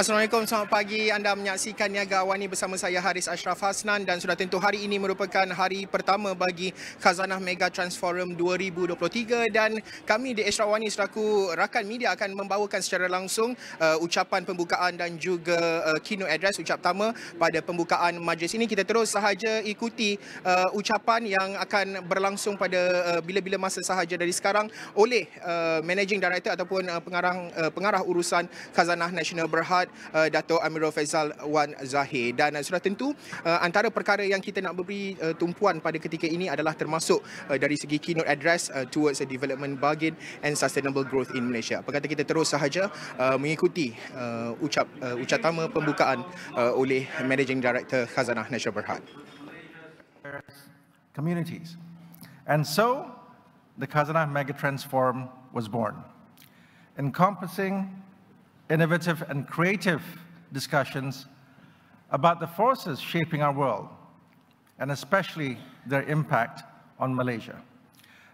Assalamualaikum, selamat pagi. Anda menyaksikan Niaga AWANI bersama saya Haris Ashraf Hasnan dan sudah tentu hari ini merupakan hari pertama bagi Khazanah Megatrends Forum 2023 dan kami di Astro AWANI selaku rakan media akan membawakan secara langsung ucapan pembukaan dan juga keynote address ucaptama pada pembukaan majlis ini. Kita terus sahaja ikuti ucapan yang akan berlangsung pada bila-bila masa sahaja dari sekarang oleh Managing Director ataupun Pengarah Urusan Khazanah Nasional Berhad Datuk Amirul Feisal Wan Zahir. Dan sudah tentu antara perkara yang kita nak beri tumpuan pada ketika ini adalah termasuk dari segi keynote address towards a development bargain and sustainable growth in Malaysia. Apa kata kita terus sahaja mengikuti ucaptama pembukaan oleh Managing Director Khazanah Nasional Berhad. Communities. And so the Khazanah Megatrends Forum was born, encompassing innovative and creative discussions about the forces shaping our world, and especially their impact on Malaysia.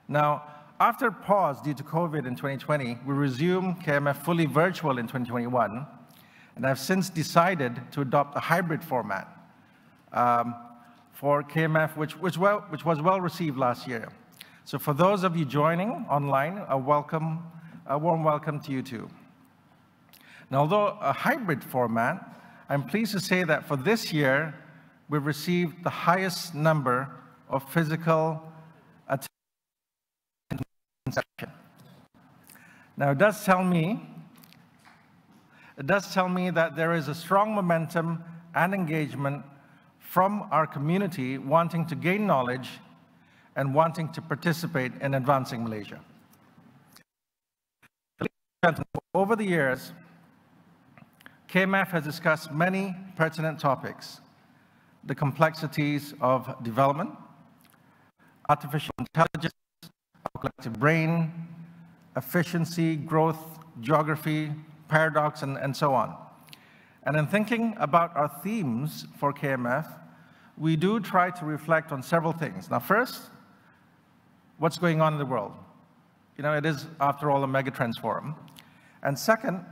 Now, after a pause due to COVID in 2020, we resumed KMF fully virtual in 2021, and I've since decided to adopt a hybrid format for KMF, which was well received last year. So for those of you joining online, a warm welcome to you too. Now, although a hybrid format, I'm pleased to say that for this year, we've received the highest number of physical attendance. Now, it does tell me that there is a strong momentum and engagement from our community wanting to gain knowledge and wanting to participate in advancing Malaysia. Over the years, KMF has discussed many pertinent topics: the complexities of development, artificial intelligence, our collective brain, efficiency, growth, geography, paradox, and so on. And in thinking about our themes for KMF, we do try to reflect on several things. Now, first, what's going on in the world? You know, it is, after all, a Megatrends Forum. And second,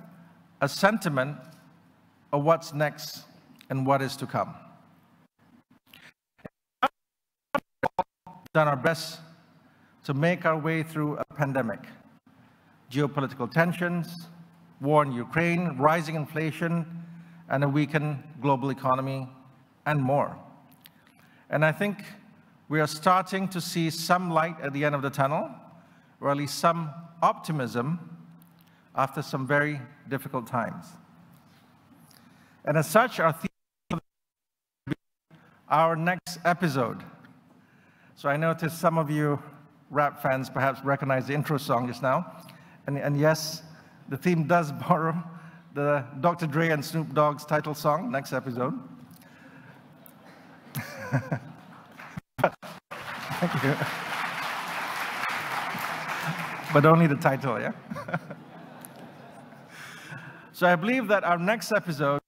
a sentiment of what's next and what is to come. We've done our best to make our way through a pandemic, geopolitical tensions, war in Ukraine, rising inflation, and a weakened global economy, and more. And I think we are starting to see some light at the end of the tunnel, or at least some optimism after some very difficult times. And as such, our theme will be our next episode. So I noticed some of you rap fans perhaps recognize the intro song just now. And yes, the theme does borrow the Dr. Dre and Snoop Dogg's title song, next episode. Thank you. But only the title, yeah? So I believe that our next episode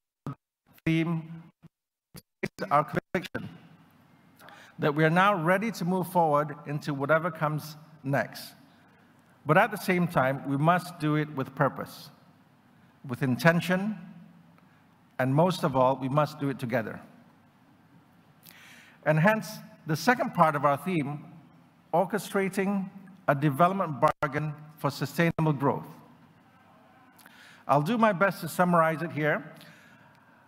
theme is our conviction that we are now ready to move forward into whatever comes next. But at the same time, we must do it with purpose, with intention, and most of all, we must do it together. And hence, the second part of our theme, orchestrating a development bargain for sustainable growth. I'll do my best to summarize it here,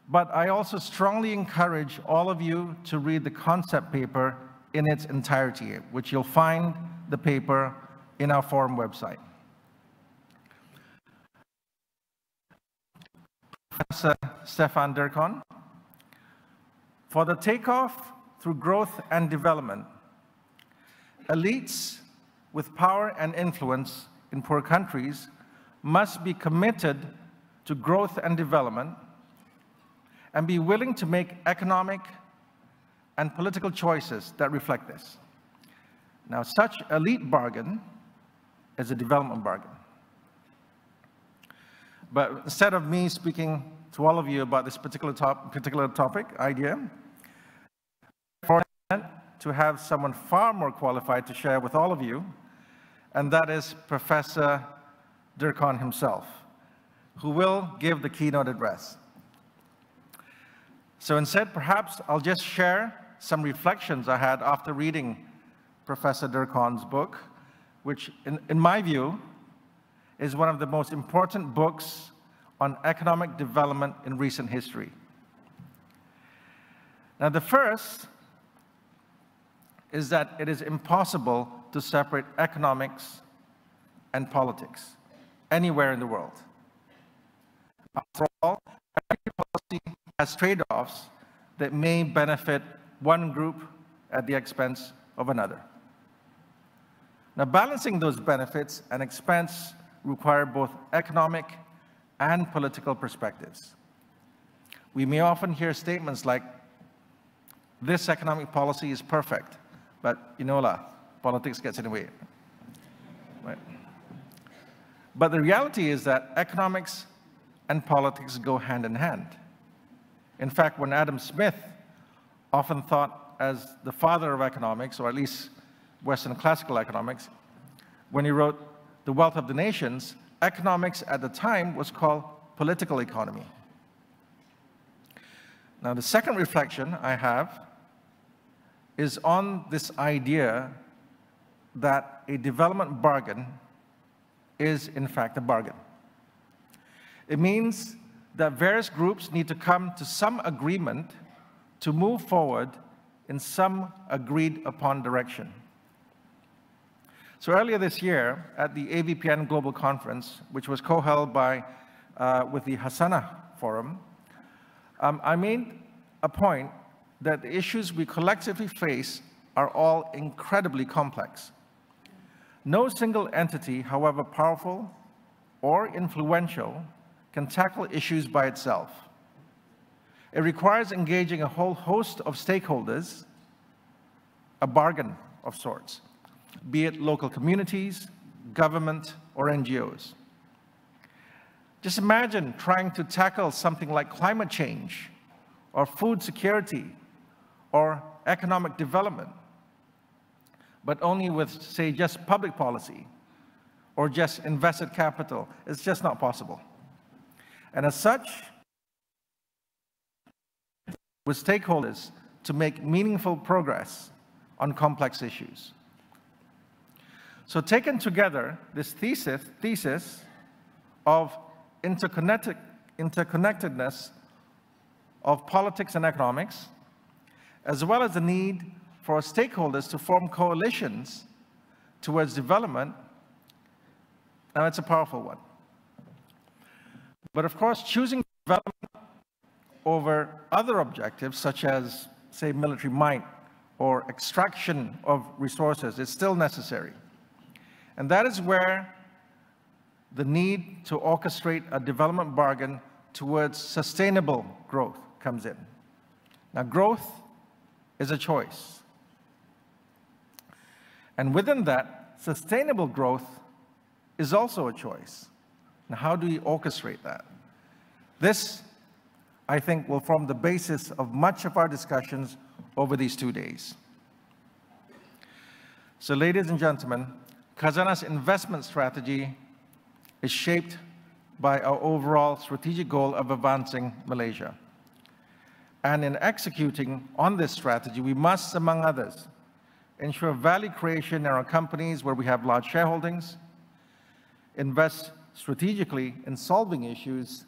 but I also strongly encourage all of you to read the concept paper in its entirety, which you'll find the paper in our forum website. Prof Stefan Dercon, for the takeoff through growth and development, elites with power and influence in poor countries must be committed to growth and development and be willing to make economic and political choices that reflect this. Now, such elite bargain is a development bargain. But instead of me speaking to all of you about this particular topic, idea, to have someone far more qualified to share with all of you, and that is Professor Dercon himself, who will give the keynote address. So instead, perhaps I'll just share some reflections I had after reading Professor Dercon's book, which, in my view, is one of the most important books on economic development in recent history. Now, the first is that it is impossible to separate economics and politics anywhere in the world. After all, every policy has trade-offs that may benefit one group at the expense of another. Now, balancing those benefits and expense require both economic and political perspectives. We may often hear statements like, this economic policy is perfect, but you know lah, politics gets in the way. Right? But the reality is that economics and politics go hand in hand. In fact, when Adam Smith, often thought as the father of economics, or at least Western classical economics, when he wrote The Wealth of the Nations, economics at the time was called political economy. Now, the second reflection I have is on this idea that a development bargain is, in fact, a bargain. It means that various groups need to come to some agreement to move forward in some agreed-upon direction. So earlier this year, at the AVPN Global Conference, which was co-held by, with the Khazanah Forum, I made a point that the issues we collectively face are all incredibly complex. No single entity, however powerful or influential, can tackle issues by itself. It requires engaging a whole host of stakeholders, a bargain of sorts, be it local communities, government, or NGOs. Just imagine trying to tackle something like climate change, or food security, or economic development, but only with, say, just public policy, or just invested capital. It's just not possible. And as such, with stakeholders to make meaningful progress on complex issues. So taken together, this thesis of interconnectedness of politics and economics, as well as the need for stakeholders to form coalitions towards development, now it's a powerful one. But of course, choosing development over other objectives, such as, say, military might or extraction of resources, is still necessary. And that is where the need to orchestrate a development bargain towards sustainable growth comes in. Now, growth is a choice. And within that, sustainable growth is also a choice. Now, how do we orchestrate that? This, I think, will form the basis of much of our discussions over these 2 days. So, ladies and gentlemen, Khazanah's investment strategy is shaped by our overall strategic goal of advancing Malaysia. And in executing on this strategy, we must, among others, ensure value creation in our companies where we have large shareholdings, invest strategically in solving issues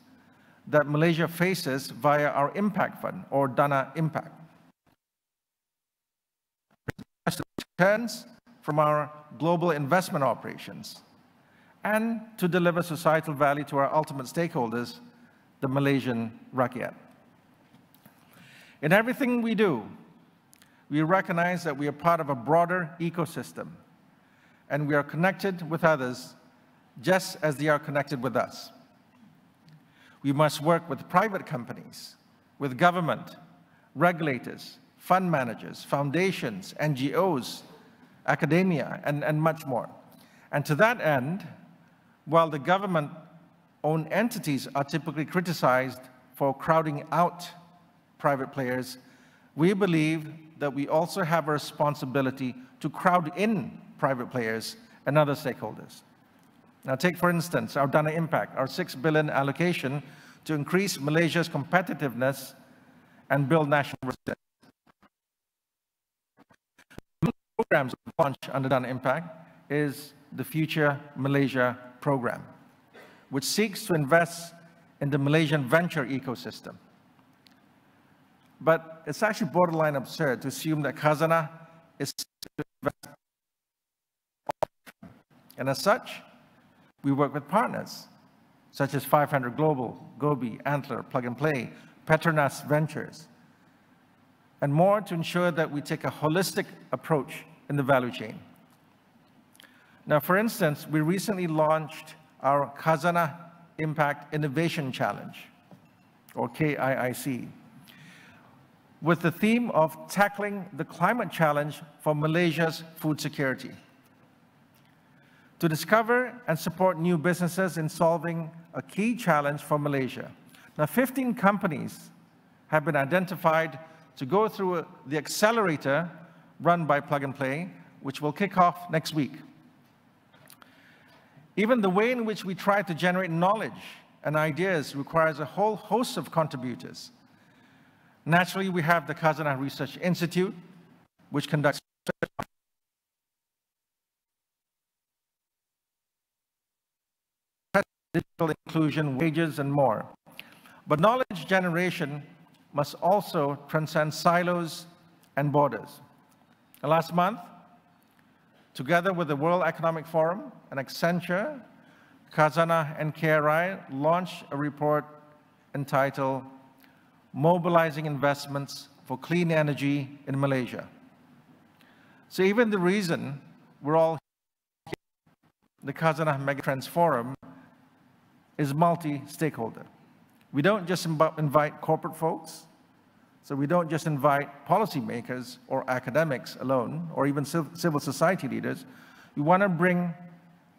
that Malaysia faces via our impact fund, or Dana Impact. Returns from our global investment operations, and to deliver societal value to our ultimate stakeholders, the Malaysian rakyat. In everything we do, we recognize that we are part of a broader ecosystem, and we are connected with others just as they are connected with us. We must work with private companies, with government, regulators, fund managers, foundations, NGOs, academia, and much more. And to that end, while the government-owned entities are typically criticized for crowding out private players, we believe that we also have a responsibility to crowd in private players and other stakeholders. Now, take, for instance, our Dana Impact, our 6 billion allocation to increase Malaysia's competitiveness and build national resilience. Programs launched under Dana Impact is the Future Malaysia program, which seeks to invest in the Malaysian venture ecosystem. But it's actually borderline absurd to assume that Khazanah is to invest. And as such, we work with partners such as 500 Global, Gobi, Antler, Plug and Play, Petronas Ventures, and more to ensure that we take a holistic approach in the value chain. Now, for instance, we recently launched our Khazanah Impact Innovation Challenge, or KIIC, with the theme of tackling the climate challenge for Malaysia's food security. To discover and support new businesses in solving a key challenge for Malaysia. Now, 15 companies have been identified to go through the accelerator run by Plug and Play, which will kick off next week. Even the way in which we try to generate knowledge and ideas requires a whole host of contributors. Naturally, we have the Khazanah Research Institute, which conducts digital inclusion, wages, and more. But knowledge generation must also transcend silos and borders. And last month, together with the World Economic Forum and Accenture, Khazanah and KRI launched a report entitled Mobilizing Investments for Clean Energy in Malaysia. So even the reason we're all here, the Khazanah Megatrends Forum, is multi-stakeholder. We don't just invite corporate folks, so we don't just invite policymakers or academics alone, or even civil society leaders. We want to bring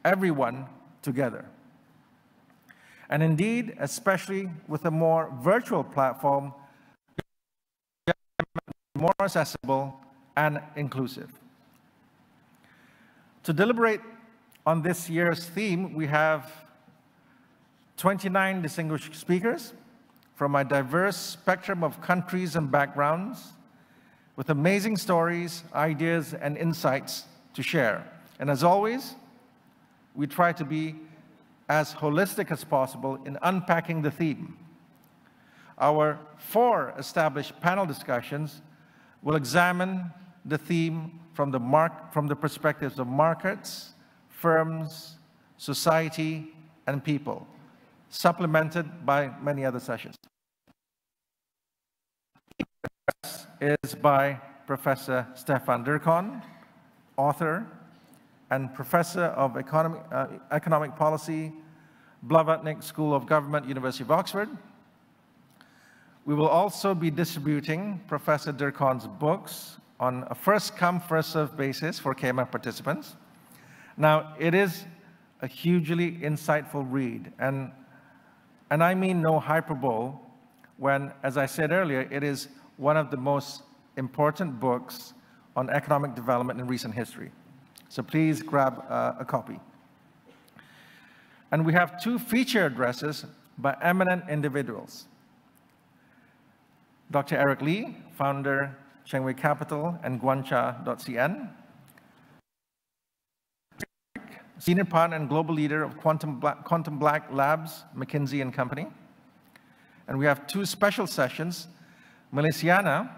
everyone together. And indeed, especially with a more virtual platform, more accessible and inclusive. To deliberate on this year's theme, we have 29 distinguished speakers from a diverse spectrum of countries and backgrounds, with amazing stories, ideas, and insights to share. And as always, we try to be as holistic as possible in unpacking the theme. Our 4 established panel discussions will examine the theme from the perspectives of markets, firms, society, and people, supplemented by many other sessions. Is by Professor Stefan Dercon, author and Professor of Economic Policy, Blavatnik School of Government, University of Oxford. We will also be distributing Professor Dercon's books on a first-come, first-served basis for KMF participants. Now, it is a hugely insightful read, and I mean no hyperbole when, as I said earlier, it is one of the most important books on economic development in recent history. So please grab a copy. And we have 2 feature addresses by eminent individuals. Dr. Eric Lee, founder, Chengwei Capital and Guancha.cn. Senior partner and global leader of Quantum Black Labs, McKinsey and Company. And we have 2 special sessions, Malaysiana,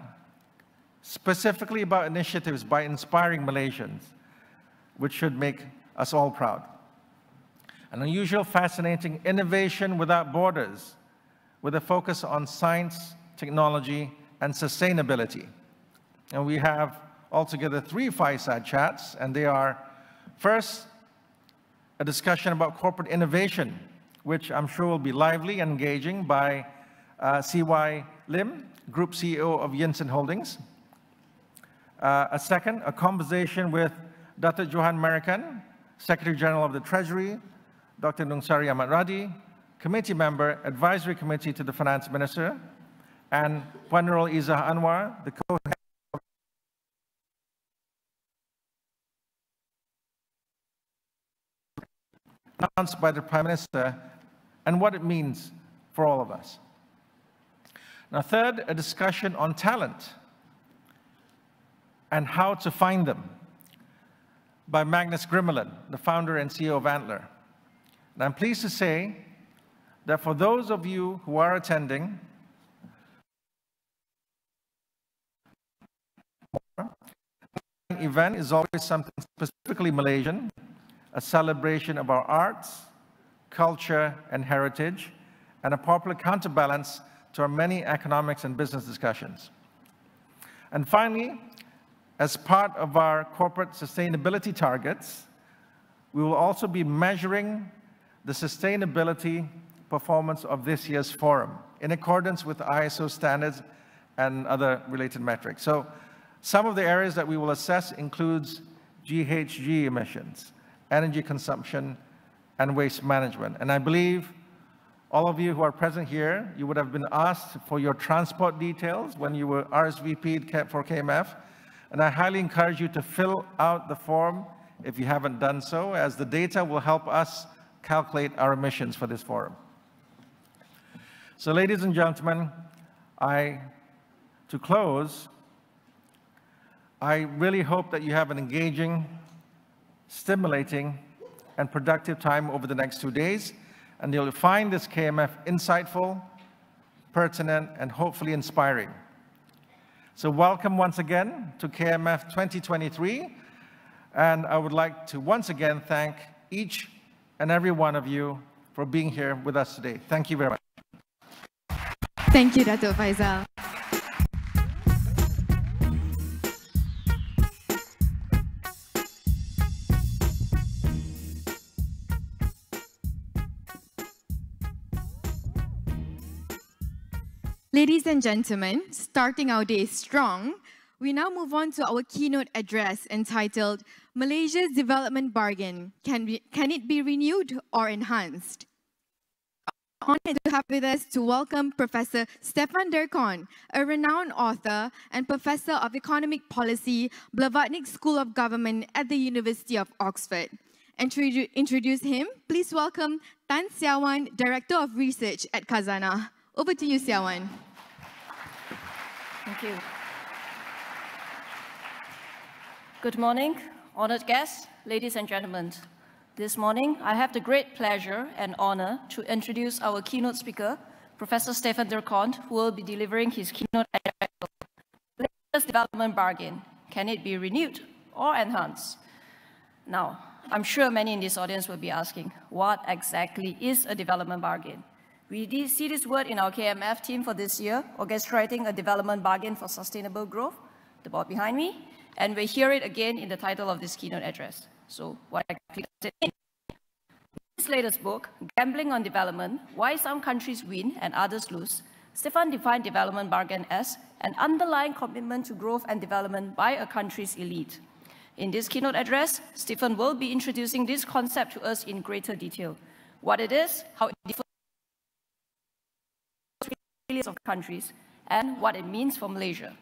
specifically about initiatives by inspiring Malaysians, which should make us all proud. An unusual, fascinating innovation without borders, with a focus on science, technology, and sustainability. And we have altogether 3 fireside chats, and they are, first, a discussion about corporate innovation, which I'm sure will be lively and engaging, by C.Y. Lim, Group CEO of Yinson Holdings. A second, a conversation with Datuk Johan Merican, Secretary General of the Treasury, Dr. Nungsari Ahmad Radi, Committee Member, Advisory Committee to the Finance Minister, and Puan Nurul Izzah Anwar, the co-head announced by the Prime Minister, and what it means for all of us. Now, third, a discussion on talent and how to find them by Magnus Grimmeland, the founder and CEO of Antler. And I'm pleased to say that for those of you who are attending, the event is always something specifically Malaysian, a celebration of our arts, culture, and heritage, and a popular counterbalance to our many economics and business discussions. And finally, as part of our corporate sustainability targets, we will also be measuring the sustainability performance of this year's forum in accordance with ISO standards and other related metrics. So some of the areas that we will assess includes GHG emissions, energy consumption, and waste management. And I believe all of you who are present here, you would have been asked for your transport details when you were RSVP'd for KMF. And I highly encourage you to fill out the form if you haven't done so, as the data will help us calculate our emissions for this forum. So ladies and gentlemen, to close, I really hope that you have an engaging, stimulating, and productive time over the next 2 days, and you'll find this KMF insightful, pertinent, and hopefully inspiring. So welcome once again to KMF 2023, and I would like to once again thank each and every one of you for being here with us today. Thank you very much. Thank you, Datuk Feisal. Ladies and gentlemen, starting our day strong, we now move on to our keynote address entitled Malaysia's Development Bargain, Can it be renewed or enhanced? I'm honored to have with us to welcome Professor Stefan Dercon, a renowned author and Professor of Economic Policy, Blavatnik School of Government at the University of Oxford. And to introduce him, please welcome Tan Siawan, Director of Research at Khazanah. Over to you, Siawan. Thank you. Good morning, honored guests, ladies and gentlemen. This morning, I have the great pleasure and honor to introduce our keynote speaker, Professor Stefan Dercon, who will be delivering his keynote address. Malaysia's Development Bargain, Can it be renewed or enhanced? Now, I'm sure many in this audience will be asking, what exactly is a development bargain? We did see this word in our KMF team for this year, orchestrating a development bargain for sustainable growth, the board behind me, and we hear it again in the title of this keynote address. So what exactly does it mean? In his latest book, Gambling on Development, Why Some Countries Win and Others Lose, Stefan defined development bargain as an underlying commitment to growth and development by a country's elite. In this keynote address, Stefan will be introducing this concept to us in greater detail. What it is, how it differs of countries, and what it means for Malaysia.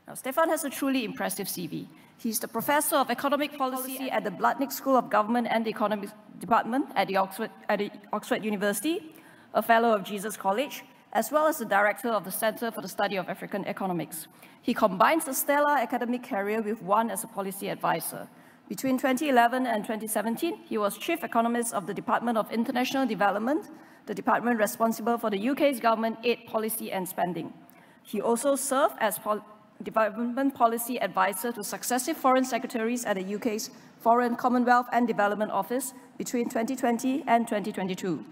Now, Stefan has a truly impressive CV. He's the Professor of Economic Policy at the Blavatnik School of Government and the Economics Department at the Oxford University, a Fellow of Jesus College, as well as the Director of the Center for the Study of African Economics. He combines a stellar academic career with one as a policy advisor. Between 2011 and 2017, he was Chief Economist of the Department of International Development, the department responsible for the UK's government aid policy and spending. He also served as development policy advisor to successive foreign secretaries at the UK's Foreign, Commonwealth and Development Office between 2020 and 2022.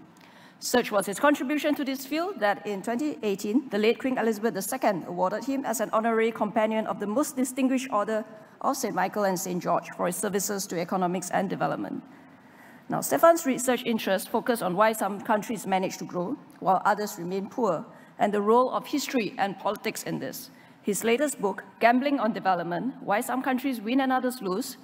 Such was his contribution to this field that in 2018, the late Queen Elizabeth II awarded him as an honorary companion of the Most Distinguished Order of St. Michael and St. George for his services to economics and development. Now, Stefan's research interests focus on why some countries manage to grow, while others remain poor, and the role of history and politics in this. His latest book, Gambling on Development, Why Some Countries Win and Others Lose,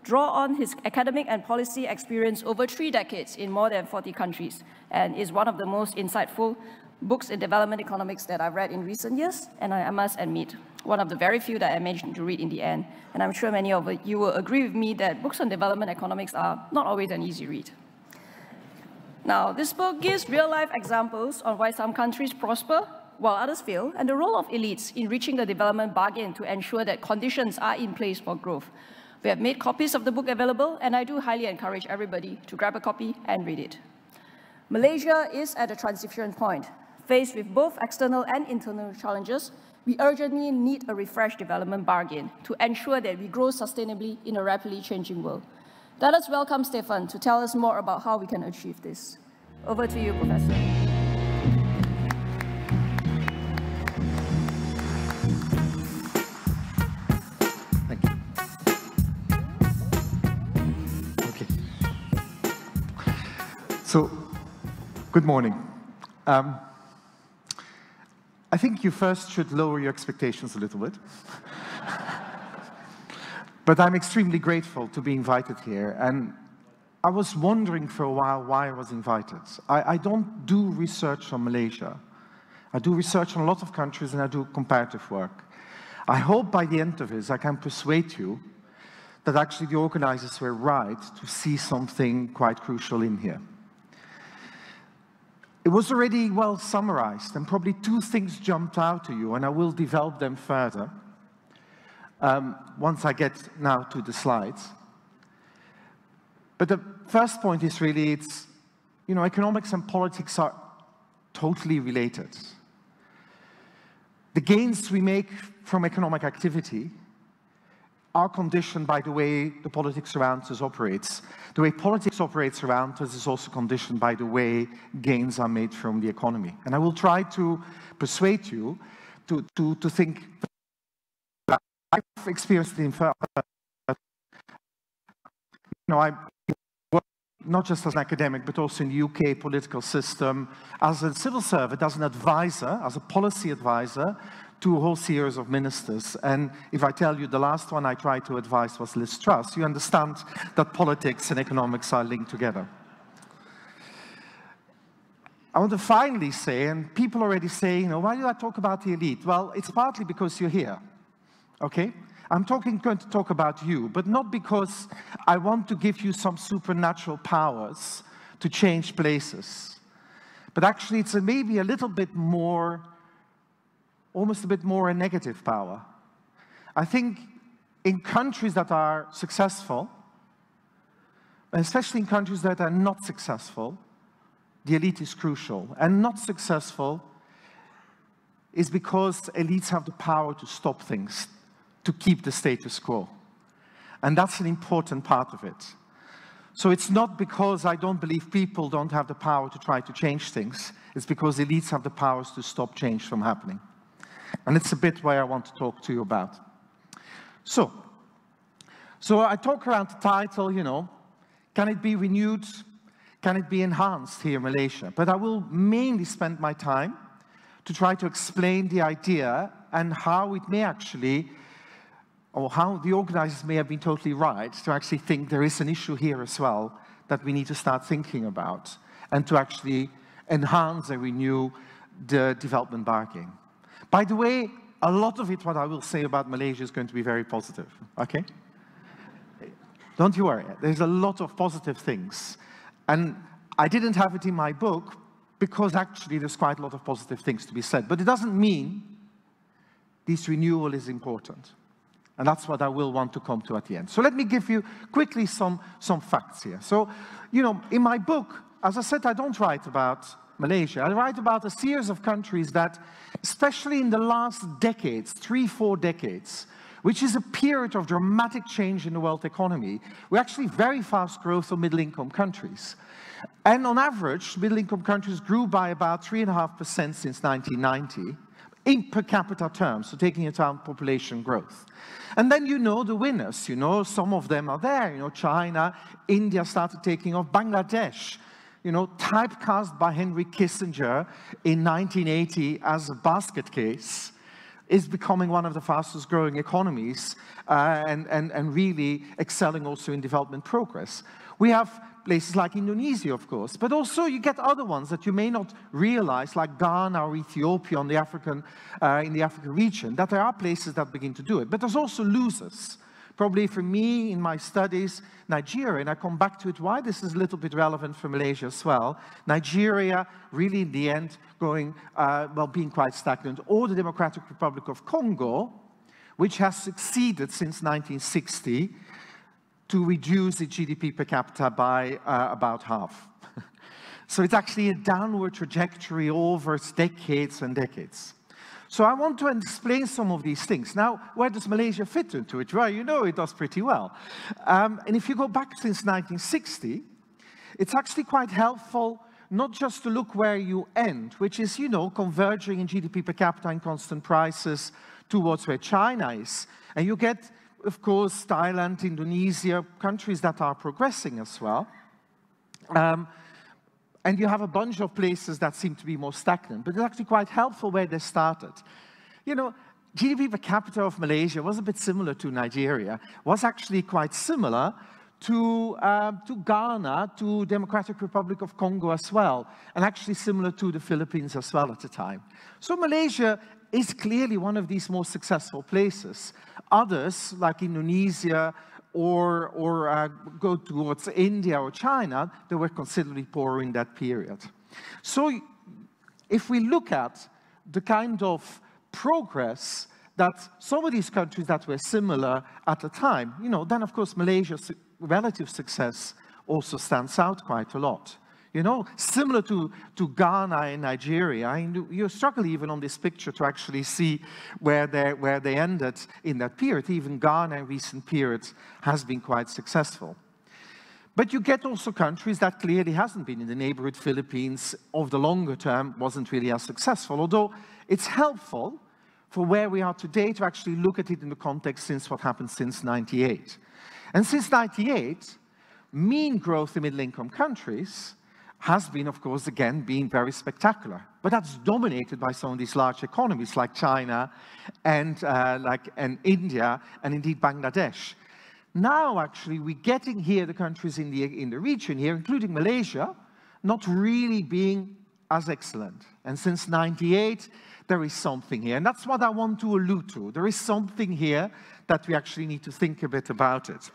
draw on his academic and policy experience over 3 decades in more than 40 countries, and is one of the most insightful books in development economics that I've read in recent years, and I must admit, one of the very few that I managed to read in the end. And I'm sure many of you will agree with me that books on development economics are not always an easy read. Now, this book gives real-life examples on why some countries prosper while others fail, and the role of elites in reaching the development bargain to ensure that conditions are in place for growth. We have made copies of the book available, and I do highly encourage everybody to grab a copy and read it. Malaysia is at a transition point. Faced with both external and internal challenges, we urgently need a refreshed development bargain to ensure that we grow sustainably in a rapidly changing world. Let us welcome Stefan to tell us more about how we can achieve this. Over to you, Professor. Thank you. Okay. So, good morning. I think you first should lower your expectations a little bit. But I'm extremely grateful to be invited here. And I was wondering for a while why I was invited. I don't do research on Malaysia. I do research on a lot of countries and I do comparative work. I hope by the end of this I can persuade you that actually the organizers were right to see something quite crucial in here. It was already well summarized, and probably two things jumped out to you, and I will develop them further once I get now to the slides. But the first point is really, it's, you know, economics and politics are totally related. The gains we make from economic activity are conditioned by the way the politics around us operates. The way politics operates around us is also conditioned by the way gains are made from the economy. And I will try to persuade you to think that I've experienced it in fact. You know, I work not just as an academic, but also in the UK political system, as a civil servant, as an advisor, as a policy advisor, to a whole series of ministers. And if I tell you the last one I tried to advise was Liz Truss, you understand that politics and economics are linked together. I want to finally say, and people already say, you know, why do I talk about the elite? Well, it's partly because you're here, okay? I'm going to talk about you, but not because I want to give you some supernatural powers to change places. But actually, it's maybe a little bit more, almost a bit more a negative power. I think in countries that are successful, especially in countries that are not successful, the elite is crucial. And not successful is because elites have the power to stop things, to keep the status quo. And that's an important part of it. So it's not because I don't believe people don't have the power to try to change things. It's because elites have the powers to stop change from happening. And it's a bit where I want to talk to you about. So I talk around the title, you know, can it be renewed? Can it be enhanced here in Malaysia? But I will mainly spend my time to try to explain the idea and how it may actually, or how the organizers may have been totally right to actually think there is an issue here as well that we need to start thinking about and to actually enhance and renew the development bargain. By the way, a lot of it, what I will say about Malaysia is going to be very positive, okay? Don't you worry, there's a lot of positive things. And I didn't have it in my book because actually there's quite a lot of positive things to be said. But it doesn't mean this renewal is important. And that's what I will want to come to at the end. So let me give you quickly some facts here. So, you know, in my book, as I said, I don't write about Malaysia. I write about a series of countries that, especially in the last decades, 3-4 decades, which is a period of dramatic change in the world economy, we're actually very fast growth of middle-income countries. And on average, middle-income countries grew by about 3.5% since 1990, in per capita terms, so taking into account population growth. And then you know the winners, you know, some of them are there, you know, China, India started taking off, Bangladesh, you know, typecast by Henry Kissinger in 1980 as a basket case, is becoming one of the fastest growing economies and really excelling also in development progress. We have places like Indonesia, of course, but also you get other ones that you may not realize, like Ghana or Ethiopia on the in the African region, that there are places that begin to do it. But there's also losers. Probably for me, in my studies, Nigeria, and I come back to it, why this is a little bit relevant for Malaysia as well. Nigeria, really in the end, going, well, being quite stagnant. Or the Democratic Republic of Congo, which has succeeded since 1960 to reduce its GDP per capita by about half. So it's actually a downward trajectory over decades and decades. So I want to explain some of these things. Now, where does Malaysia fit into it? Well, you know it does pretty well. And if you go back since 1960, it's actually quite helpful not just to look where you end, which is, you know, converging in GDP per capita and constant prices towards where China is. And you get, of course, Thailand, Indonesia, countries that are progressing as well. And you have a bunch of places that seem to be more stagnant, but it's actually quite helpful where they started. You know, GDP per capita of Malaysia was a bit similar to Nigeria, was actually quite similar to Ghana, to Democratic Republic of Congo as well, and actually similar to the Philippines as well at the time. So Malaysia is clearly one of these most successful places. Others, like Indonesia, or go towards India or China, they were considerably poorer in that period. So if we look at the kind of progress that some of these countries that were similar at the time, you know, then of course Malaysia's relative success also stands out quite a lot. You know, similar to Ghana and Nigeria, and you struggle even on this picture to actually see where they ended in that period. Even Ghana in recent periods has been quite successful. But you get also countries that clearly hasn't been in the neighborhood. Philippines, over the longer term, wasn't really as successful, although it's helpful for where we are today to actually look at it in the context since what happened since '98. And since '98, mean growth in middle-income countries has been, of course, again, being very spectacular. But that's dominated by some of these large economies like China and India and indeed Bangladesh. Now, actually, we're getting here the countries in the region here, including Malaysia, not really being as excellent. And since '98, there is something here. And that's what I want to allude to. There is something here that we actually need to think a bit about it.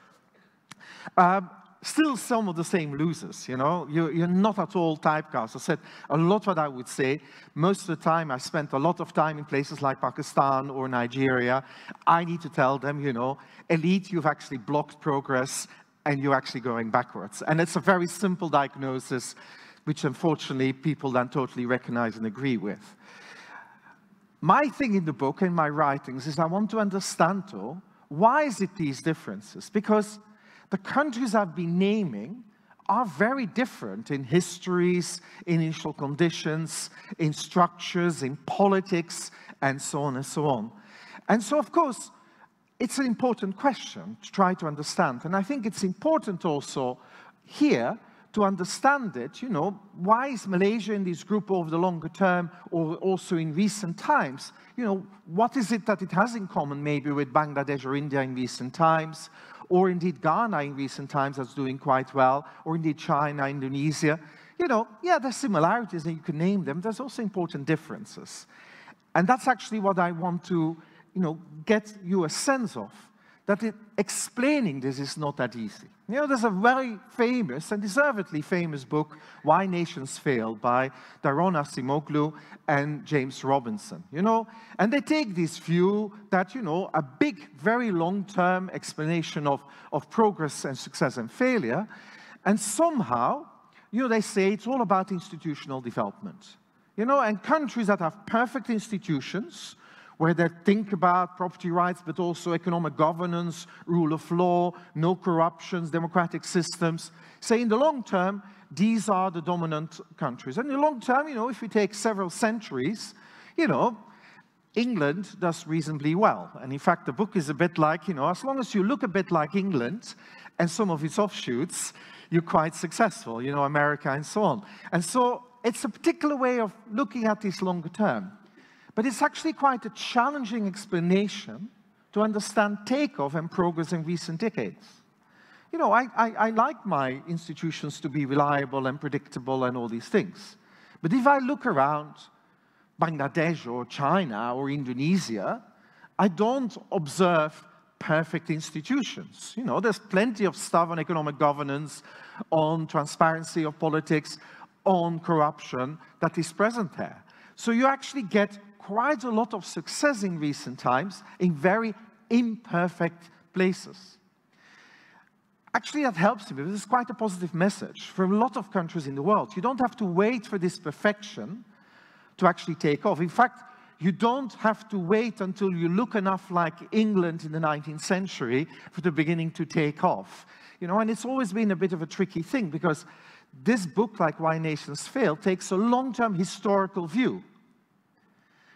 Still some of the same losers, you know. You're not at all typecast. I said a lot what I would say. Most of the time, I spent a lot of time in places like Pakistan or Nigeria. I need to tell them, you know, elite, you've actually blocked progress and you're actually going backwards. And it's a very simple diagnosis, which unfortunately people then totally recognize and agree with. My thing in the book, in my writings, is I want to understand, though, why is it these differences? Because the countries I've been naming are very different in histories, in initial conditions, in structures, in politics, and so on and so on. And so, of course, it's an important question to try to understand. And I think it's important also here to understand it, you know, why is Malaysia in this group over the longer term or also in recent times? You know, what is it that it has in common maybe with Bangladesh or India in recent times? Or indeed Ghana in recent times that's doing quite well, or indeed China, Indonesia. You know, yeah, there's similarities and you can name them. There's also important differences. And that's actually what I want to, you know, get you a sense of, that explaining this is not that easy. You know, there's a very famous and deservedly famous book, Why Nations Fail, by Daron Acemoglu and James Robinson, you know. And they take this view that, you know, a big, very long-term explanation of progress and success and failure, and somehow, you know, they say it's all about institutional development. You know, and countries that have perfect institutions, where they think about property rights, but also economic governance, rule of law, no corruptions, democratic systems. Say in the long term, these are the dominant countries. And in the long term, you know, if we take several centuries, you know, England does reasonably well. And in fact, the book is a bit like, you know, as long as you look a bit like England and some of its offshoots, you're quite successful, you know, America and so on. And so it's a particular way of looking at this longer term. But it's actually quite a challenging explanation to understand takeoff and progress in recent decades. You know, I like my institutions to be reliable and predictable and all these things. But if I look around Bangladesh or China or Indonesia, I don't observe perfect institutions. You know, there's plenty of stuff on economic governance, on transparency of politics, on corruption that is present there. So you actually get quite a lot of success in recent times in very imperfect places. Actually, that helps me. This is quite a positive message for a lot of countries in the world. You don't have to wait for this perfection to actually take off. In fact, you don't have to wait until you look enough like England in the 19th century for the beginning to take off. You know, and it's always been a bit of a tricky thing because this book, like Why Nations Fail, takes a long-term historical view,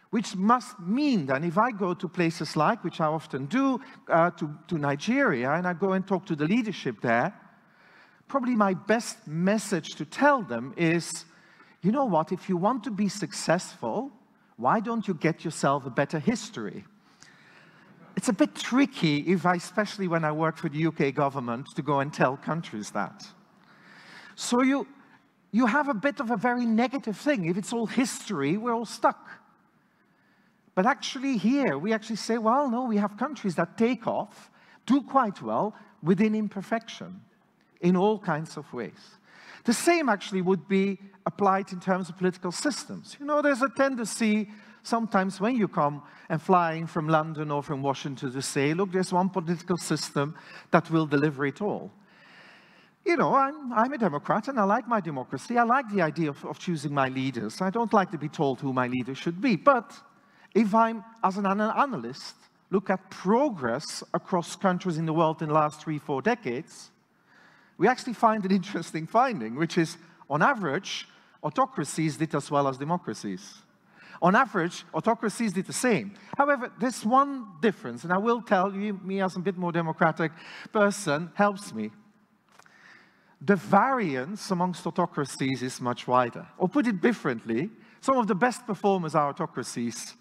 which must mean that if I go to places like, which I often do, to Nigeria, and I go and talk to the leadership there, probably my best message to tell them is, you know what, if you want to be successful, why don't you get yourself a better history? It's a bit tricky, especially when I work for the UK government, to go and tell countries that. So you have a bit of a very negative thing. If it's all history, we're all stuck. But actually here, we actually say, well, no, we have countries that take off, do quite well, within imperfection, in all kinds of ways. The same actually would be applied in terms of political systems. You know, there's a tendency sometimes when you come and flying from London or from Washington to say, look, there's one political system that will deliver it all. You know, I'm a Democrat and I like my democracy. I like the idea of choosing my leaders. I don't like to be told who my leader should be. But if I'm, as an analyst, look at progress across countries in the world in the last 3-4 decades, we actually find an interesting finding, which is, on average, autocracies did as well as democracies. On average, autocracies did the same. However, there's one difference, and I will tell you, me as a bit more democratic person, helps me. The variance amongst autocracies is much wider. Or put it differently, some of the best performers are autocracies,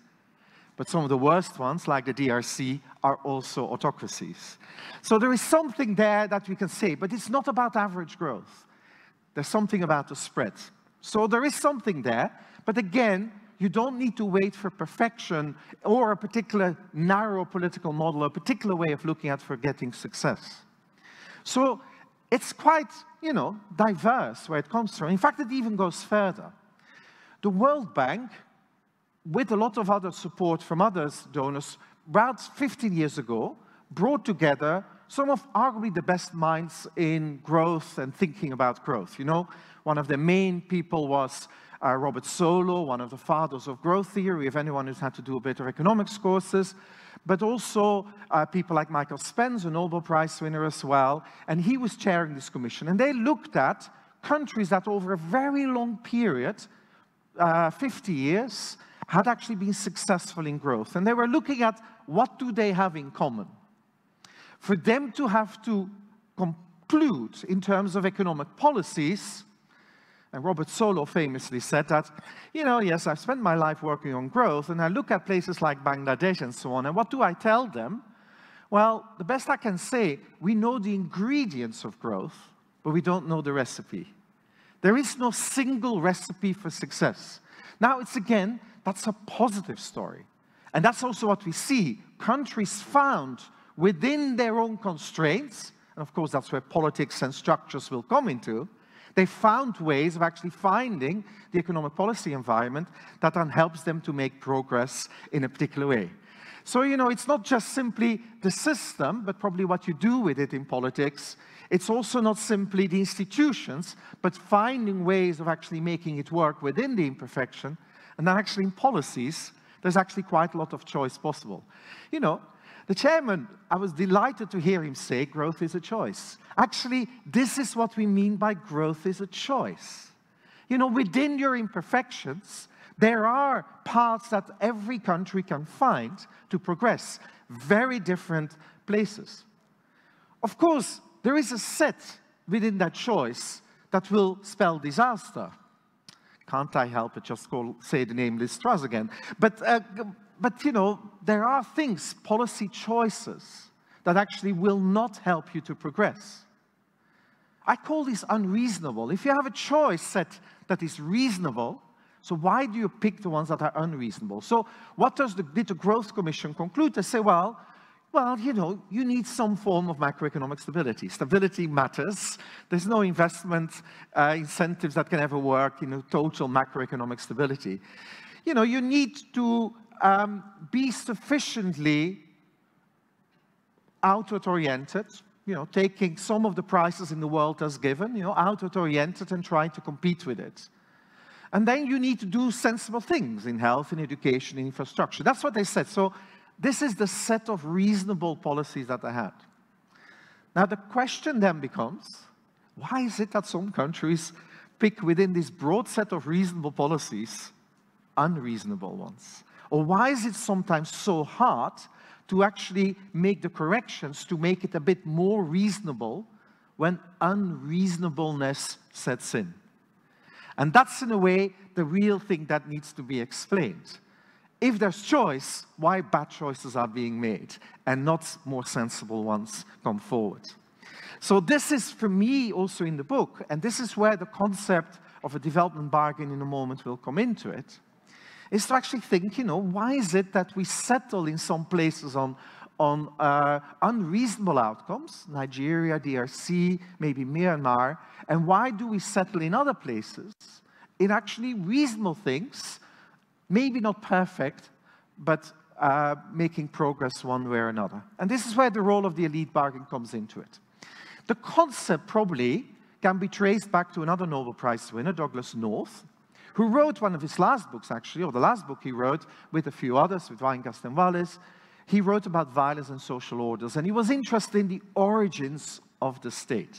but some of the worst ones, like the DRC, are also autocracies. So there is something there that we can say, but it's not about average growth. There's something about the spread. So there is something there, but again, you don't need to wait for perfection or a particular narrow political model, a particular way of looking at for getting success. So it's quite, you know, diverse where it comes from. In fact, it even goes further. The World Bank, with a lot of other support from other donors, about 15 years ago, brought together some of arguably the best minds in growth and thinking about growth. You know, one of the main people was Robert Solow, one of the fathers of growth theory, if anyone who's had to do a bit of economics courses, but also people like Michael Spence, a Nobel Prize winner as well, and he was chairing this commission. And they looked at countries that over a very long period, 50 years, had actually been successful in growth. And they were looking at what do they have in common. For them to have to conclude in terms of economic policies, and Robert Solow famously said that, you know, yes, I've spent my life working on growth, and I look at places like Bangladesh and so on, and what do I tell them? Well, the best I can say, we know the ingredients of growth, but we don't know the recipe. There is no single recipe for success. Now, it's again, that's a positive story. And that's also what we see. Countries found within their own constraints, and of course that's where politics and structures will come into, they found ways of actually finding the economic policy environment that then helps them to make progress in a particular way. So, you know, it's not just simply the system, but probably what you do with it in politics. It's also not simply the institutions, but finding ways of actually making it work within the imperfection. And then actually in policies, there's actually quite a lot of choice possible. You know, the chairman, I was delighted to hear him say growth is a choice. Actually, this is what we mean by growth is a choice. You know, within your imperfections, there are paths that every country can find to progress, very different places. Of course, there is a set within that choice that will spell disaster. Can't I help it, just say the name Liz Truss again. But you know, there are things, policy choices, that actually will not help you to progress. I call this unreasonable. If you have a choice set that is reasonable, so why do you pick the ones that are unreasonable? So what did the Growth Commission conclude? They say, well, Well, you know, you need some form of macroeconomic stability. Stability matters. There's no investment incentives that can ever work in total macroeconomic stability. You know, you need to be sufficiently outward-oriented, you know, taking some of the prices in the world as given, you know, outward-oriented and trying to compete with it. And then you need to do sensible things in health, in education, in infrastructure. That's what they said. So this is the set of reasonable policies that they had. Now the question then becomes, why is it that some countries pick within this broad set of reasonable policies unreasonable ones? Or why is it sometimes so hard to actually make the corrections to make it a bit more reasonable when unreasonableness sets in? And that's in a way the real thing that needs to be explained. If there's choice, why bad choices are being made and not more sensible ones come forward? So this is, for me, also in the book, and this is where the concept of a development bargain in a moment will come into it, is to actually think, you know, why is it that we settle in some places on unreasonable outcomes, Nigeria, DRC, maybe Myanmar, and why do we settle in other places in actually reasonable things, maybe not perfect, but making progress one way or another. And this is where the role of the elite bargain comes into it. The concept probably can be traced back to another Nobel Prize winner, Douglas North, who wrote one of his last books, actually, or the last book he wrote with a few others, with Weingast and Wallace. He wrote about violence and social orders, and he was interested in the origins of the state.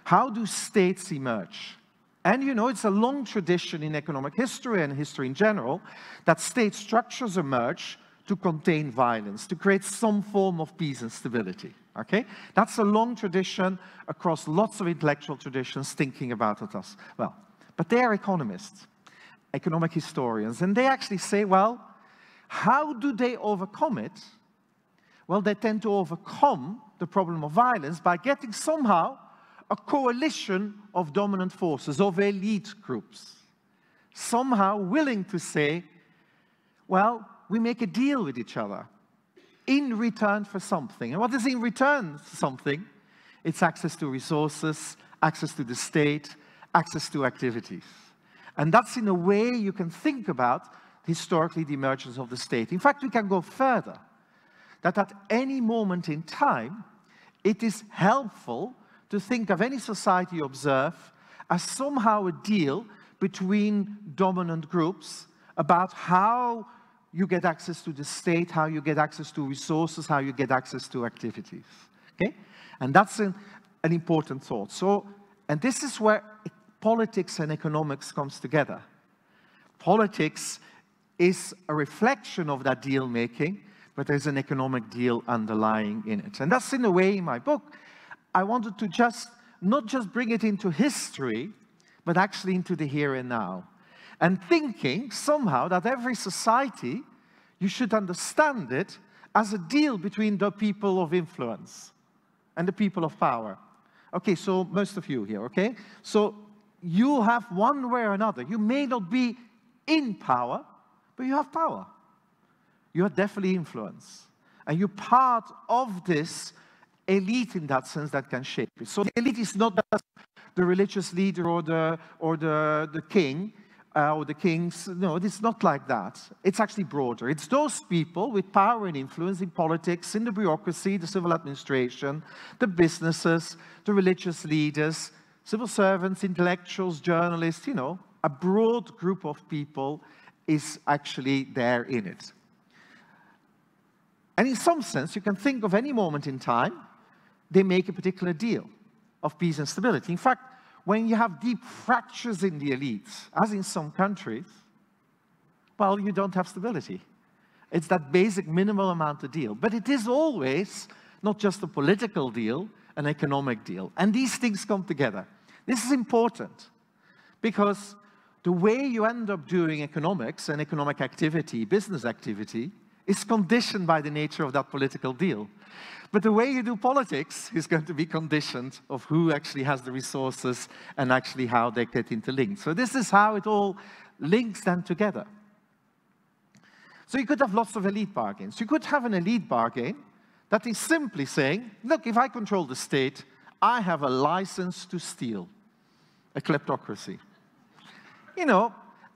How do states emerge? And you know, it's a long tradition in economic history and history in general that state structures emerge to contain violence, to create some form of peace and stability. Okay? That's a long tradition across lots of intellectual traditions thinking about it as well. But they are economists, economic historians, and they actually say, well, how do they overcome it? Well, they tend to overcome the problem of violence by getting somehow a coalition of dominant forces, of elite groups, somehow willing to say, well, we make a deal with each other in return for something. And what is in return for something? It's access to resources, access to the state, access to activities. And that's in a way you can think about historically the emergence of the state. In fact, we can go further, that at any moment in time, it is helpful to think of any society you observe as somehow a deal between dominant groups about how you get access to the state, how you get access to resources, how you get access to activities. Okay? And that's an important thought. So, and this is where politics and economics comes together. Politics is a reflection of that deal making, but there's an economic deal underlying in it. And that's in a way in my book, I wanted to not just bring it into history, but actually into the here and now. And thinking somehow that every society, you should understand it as a deal between the people of influence and the people of power. Okay, so most of you here, okay? So you have one way or another. You may not be in power, but you have power. You are definitely influence. And you're part of this elite in that sense that can shape it. So the elite is not just the religious leader or the king or the kings. No, it's not like that. It's actually broader. It's those people with power and influence in politics, in the bureaucracy, the civil administration, the businesses, the religious leaders, civil servants, intellectuals, journalists, you know, a broad group of people is actually there in it. And in some sense, you can think of any moment in time, they make a particular deal of peace and stability. In fact, when you have deep fractures in the elites, as in some countries, well, you don't have stability. It's that basic minimal amount of deal. But it is always not just a political deal, an economic deal. And these things come together. This is important because the way you end up doing economics and economic activity, business activity, is conditioned by the nature of that political deal. But the way you do politics is going to be conditioned of who actually has the resources and actually how they get interlinked. So this is how it all links then together. So you could have lots of elite bargains. You could have an elite bargain that is simply saying, look, if I control the state, I have a license to steal. A kleptocracy. You know,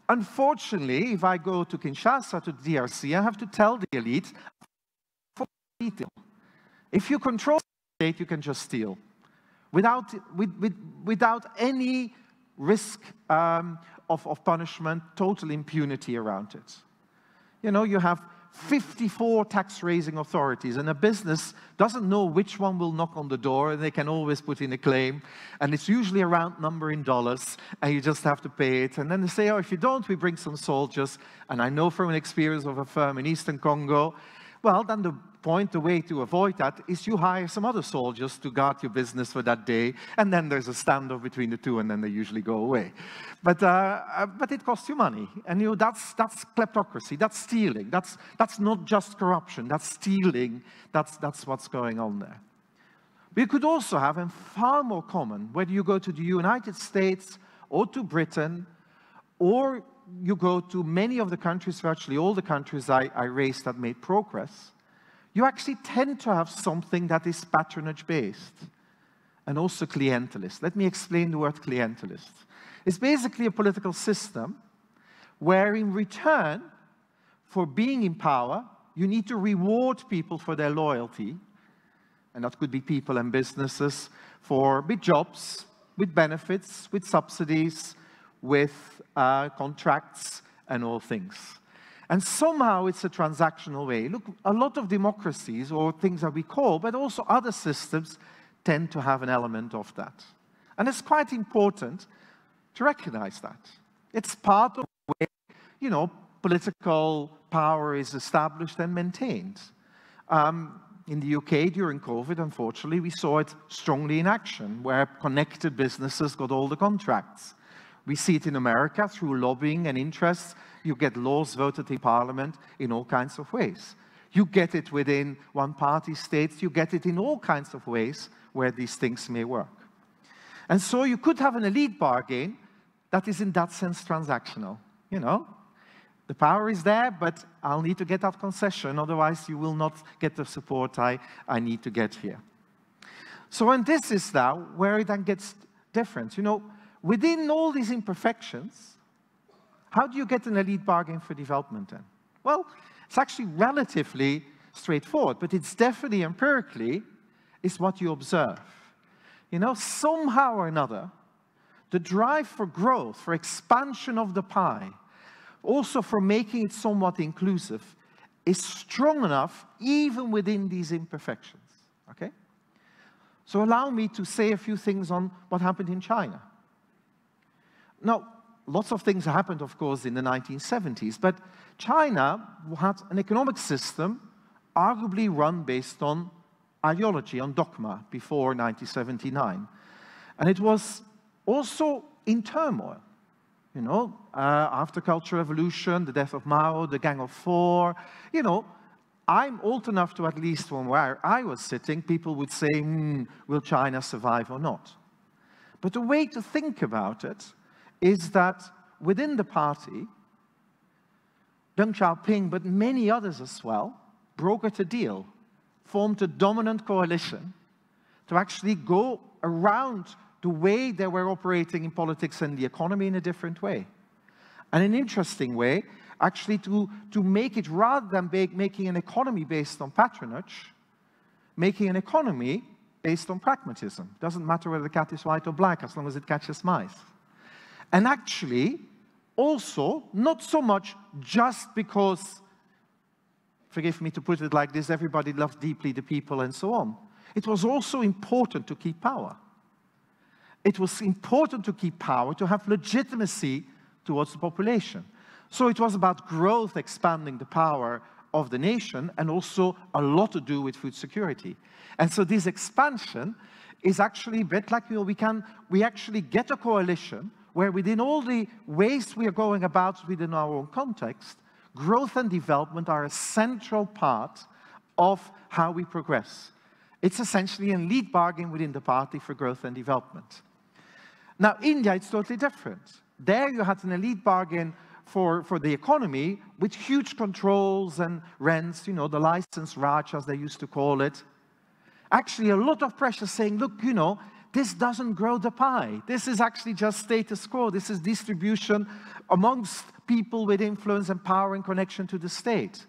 unfortunately, if I go to Kinshasa, to the DRC, I have to tell the elite, for detail. If you control the state, you can just steal. Without any risk of punishment, total impunity around it. You know, you have 54 tax-raising authorities, and a business doesn't know which one will knock on the door, and they can always put in a claim, and it's usually a round number in dollars, and you just have to pay it. And then they say, oh, if you don't, we bring some soldiers. And I know from an experience of a firm in Eastern Congo, well, then the way to avoid that is you hire some other soldiers to guard your business for that day, and then there's a standoff between the two, and then they usually go away. But it costs you money, and you know, that's kleptocracy, that's stealing, that's not just corruption, that's stealing, that's what's going on there. But you could also have, and far more common, whether you go to the United States or to Britain, or you go to many of the countries, virtually all the countries I raised that made progress, you actually tend to have something that is patronage-based and also clientelist. Let me explain the word clientelist. It's basically a political system where in return for being in power, you need to reward people for their loyalty, and that could be people and businesses, with jobs, with benefits, with subsidies, with contracts and all things. And somehow it's a transactional way. Look, a lot of democracies, or things that we call, but also other systems, tend to have an element of that. And it's quite important to recognize that. It's part of the way, you know, political power is established and maintained. In the UK during COVID, unfortunately, we saw it strongly in action, where connected businesses got all the contracts. We see it in America through lobbying and interests. You get laws voted in Parliament in all kinds of ways. You get it within one-party states. You get it in all kinds of ways where these things may work. And so you could have an elite bargain that is in that sense transactional. You know, the power is there, but I'll need to get that concession. Otherwise, you will not get the support I need to get here. So, and this is now where it then gets different. You know, within all these imperfections, how do you get an elite bargain for development then? Well, it's actually relatively straightforward, but it's definitely empirically is what you observe. You know, somehow or another, the drive for growth, for expansion of the pie, also for making it somewhat inclusive, is strong enough even within these imperfections, okay? So allow me to say a few things on what happened in China. Now, lots of things happened, of course, in the 1970s, but China had an economic system arguably run based on ideology, on dogma, before 1979. And it was also in turmoil. You know, after Cultural Revolution, the death of Mao, the Gang of Four, you know, I'm old enough to, at least from where I was sitting, people would say, will China survive or not? But the way to think about it is that within the party, Deng Xiaoping, but many others as well, brokered a deal, formed a dominant coalition to actually go around the way they were operating in politics and the economy in a different way. And an interesting way, actually to make it, rather than making an economy based on patronage, making an economy based on pragmatism. Doesn't matter whether the cat is white or black, as long as it catches mice. And actually, also, not so much just because, forgive me to put it like this, everybody loved deeply the people and so on. It was also important to keep power. It was important to keep power, to have legitimacy towards the population. So it was about growth, expanding the power of the nation, and also a lot to do with food security. And so this expansion is actually a bit like, you know, we actually get a coalition where within all the ways we are going about within our own context, growth and development are a central part of how we progress. It's essentially an elite bargain within the party for growth and development. Now, India, it's totally different. There you had an elite bargain for the economy with huge controls and rents, you know, the license Raj, as they used to call it. Actually, a lot of pressure saying, look, you know, this doesn't grow the pie. This is actually just status quo. This is distribution amongst people with influence and power and connection to the state.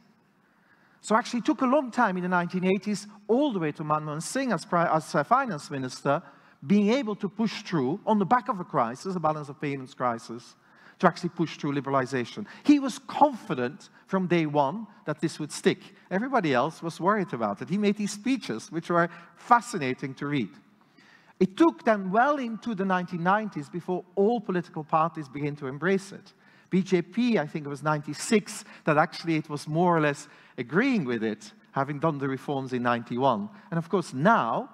So actually it took a long time in the 1980s, all the way to Manmohan Singh as finance minister, being able to push through, on the back of a crisis, a balance of payments crisis, to actually push through liberalization. He was confident from day one that this would stick. Everybody else was worried about it. He made these speeches, which were fascinating to read. It took them well into the 1990s before all political parties began to embrace it. BJP, I think it was 96, that actually it was more or less agreeing with it, having done the reforms in 91. And of course now,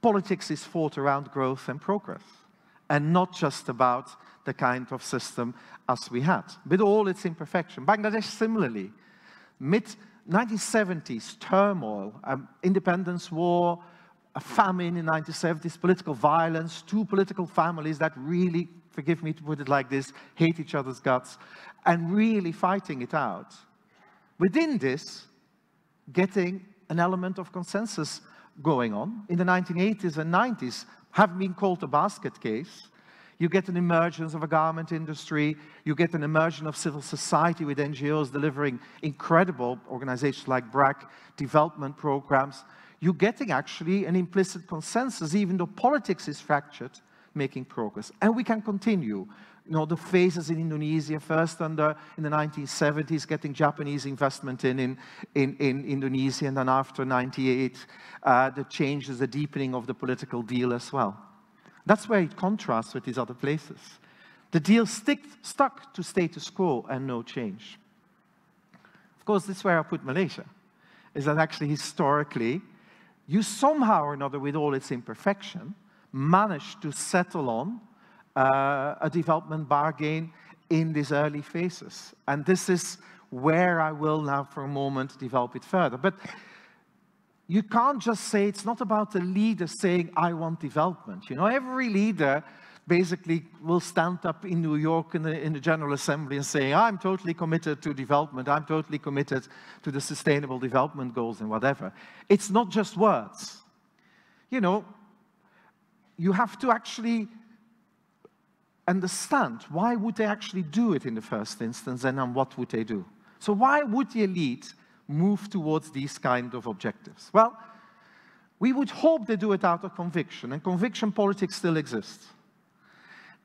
politics is fought around growth and progress, and not just about the kind of system as we had, with all its imperfection. Bangladesh similarly, mid-1970s turmoil, independence war, a famine in the 1970s, political violence, two political families that really, forgive me to put it like this, hate each other's guts, and really fighting it out. Within this, getting an element of consensus going on. In the 1980s and 90s, having been called a basket case, you get an emergence of a garment industry, you get an emergence of civil society with NGOs delivering incredible organizations like BRAC, development programs. You're getting actually an implicit consensus, even though politics is fractured, making progress. And we can continue. You know, the phases in Indonesia, first in the 1970s, getting Japanese investment in Indonesia, and then after 98, the changes, the deepening of the political deal as well. That's where it contrasts with these other places. The deal stuck to status quo and no change. Of course, this is where I put Malaysia, is that actually historically, you somehow or another, with all its imperfection, managed to settle on a development bargain in these early phases. And this is where I will now for a moment develop it further. But you can't just say, it's not about the leader saying, I want development. You know, every leader basically will stand up in New York in the General Assembly and say, I'm totally committed to development, I'm totally committed to the Sustainable Development Goals and whatever. It's not just words. You know, you have to actually understand why would they actually do it in the first instance, and then what would they do. So why would the elite move towards these kind of objectives? Well, we would hope they do it out of conviction, and conviction politics still exists.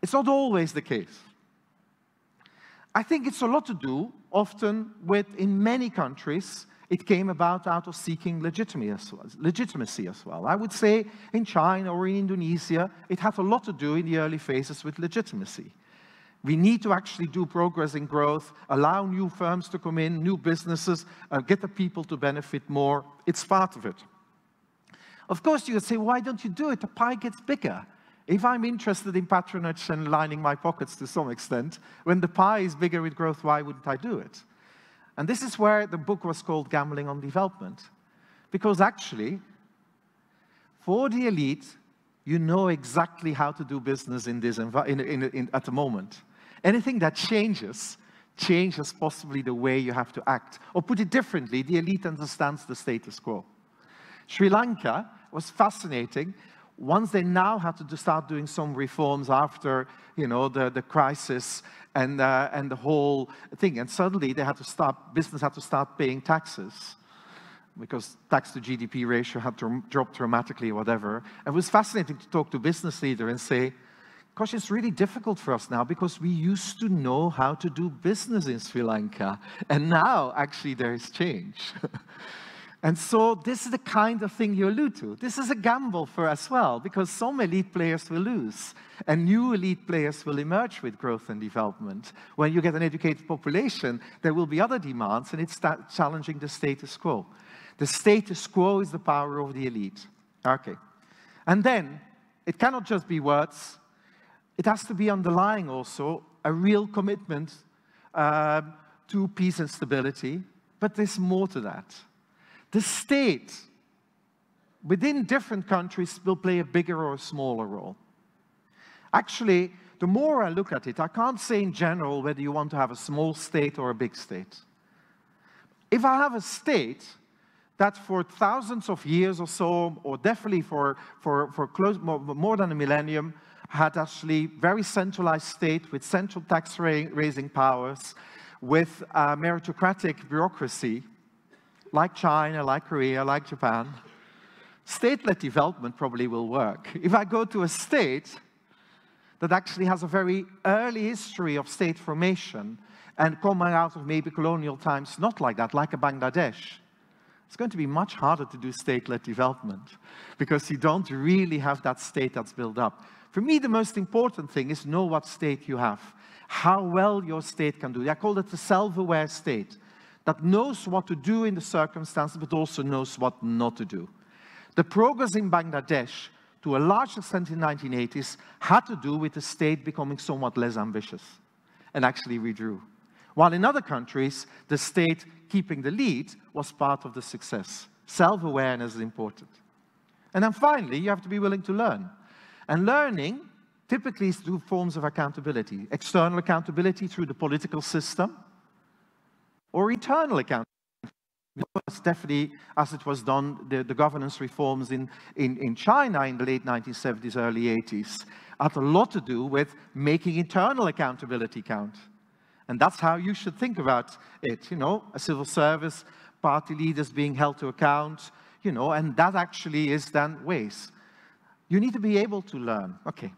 It's not always the case. I think it's a lot to do, often with, in many countries, it came about out of seeking legitimacy as well. I would say in China or in Indonesia, it had a lot to do in the early phases with legitimacy. We need to actually do progress in growth, allow new firms to come in, new businesses, get the people to benefit more. It's part of it. Of course, you would say, why don't you do it? The pie gets bigger. If I'm interested in patronage and lining my pockets to some extent, when the pie is bigger with growth, why wouldn't I do it? And this is where the book was called Gambling on Development. Because actually, for the elite, you know exactly how to do business in this at the moment. Anything that changes possibly the way you have to act. Or put it differently, the elite understands the status quo. Sri Lanka was fascinating. Once they now had to start doing some reforms after, you know, the crisis and the whole thing, and suddenly they had to start, business had to start paying taxes because tax to GDP ratio had to drop dramatically or whatever. And it was fascinating to talk to a business leader and say, gosh, it's really difficult for us now because we used to know how to do business in Sri Lanka, and now actually there is change. And so this is the kind of thing you allude to. This is a gamble for us as well, because some elite players will lose, and new elite players will emerge with growth and development. When you get an educated population, there will be other demands, and it's challenging the status quo. The status quo is the power of the elite. Okay. And then, it cannot just be words. It has to be underlying also a real commitment to peace and stability, but there's more to that. The state, within different countries, will play a bigger or a smaller role. Actually, the more I look at it, I can't say in general whether you want to have a small state or a big state. If I have a state that for thousands of years or so, or definitely for more than a millennium, had actually very centralized state with central tax raising powers, with meritocratic bureaucracy, like China, like Korea, like Japan, state-led development probably will work. If I go to a state that actually has a very early history of state formation and coming out of maybe colonial times, not like that, like a Bangladesh, it's going to be much harder to do state-led development because you don't really have that state that's built up. For me, the most important thing is know what state you have, how well your state can do. I call it a self-aware state that knows what to do in the circumstances, but also knows what not to do. The progress in Bangladesh, to a large extent in the 1980s, had to do with the state becoming somewhat less ambitious and actually withdrew. While in other countries, the state keeping the lead was part of the success. Self-awareness is important. And then finally, you have to be willing to learn. And learning typically is through forms of accountability. External accountability through the political system, or internal accountability. Definitely, as it was done, the governance reforms in China in the late 1970s, early 80s, had a lot to do with making internal accountability count. And that's how you should think about it, you know, a civil service, party leaders being held to account, you know, and that actually is then ways. You need to be able to learn. Okay,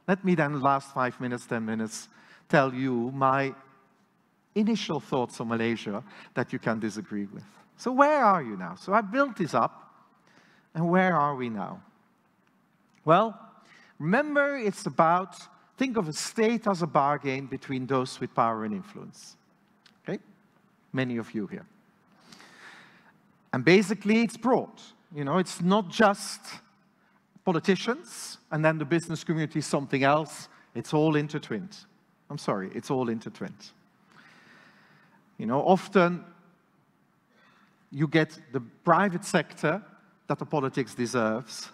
let me then, last 5 minutes, 10 minutes, tell you my initial thoughts on Malaysia that you can disagree with. So where are you now? So I built this up, and where are we now? Well, remember, it's about, think of a state as a bargain between those with power and influence. Okay? Many of you here. And basically, it's broad. You know, it's not just politicians, and then the business community is something else. It's all intertwined. I'm sorry, it's all intertwined. You know, often you get the private sector that the politics deserves.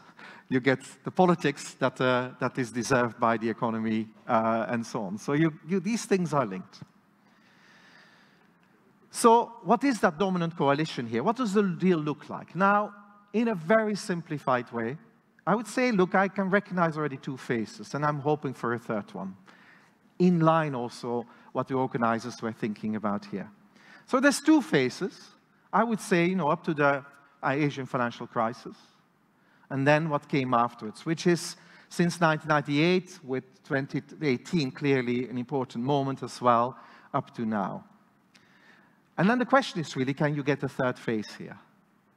You get the politics that is deserved by the economy, and so on. So these things are linked. So what is that dominant coalition here? What does the deal look like? Now, in a very simplified way, I would say, look, I can recognize already two faces, and I'm hoping for a third one. In line also what the organizers were thinking about here. So there's two phases, I would say, you know, up to the Asian financial crisis, and then what came afterwards, which is since 1998, with 2018 clearly an important moment as well, up to now. And then the question is really, can you get a third phase here?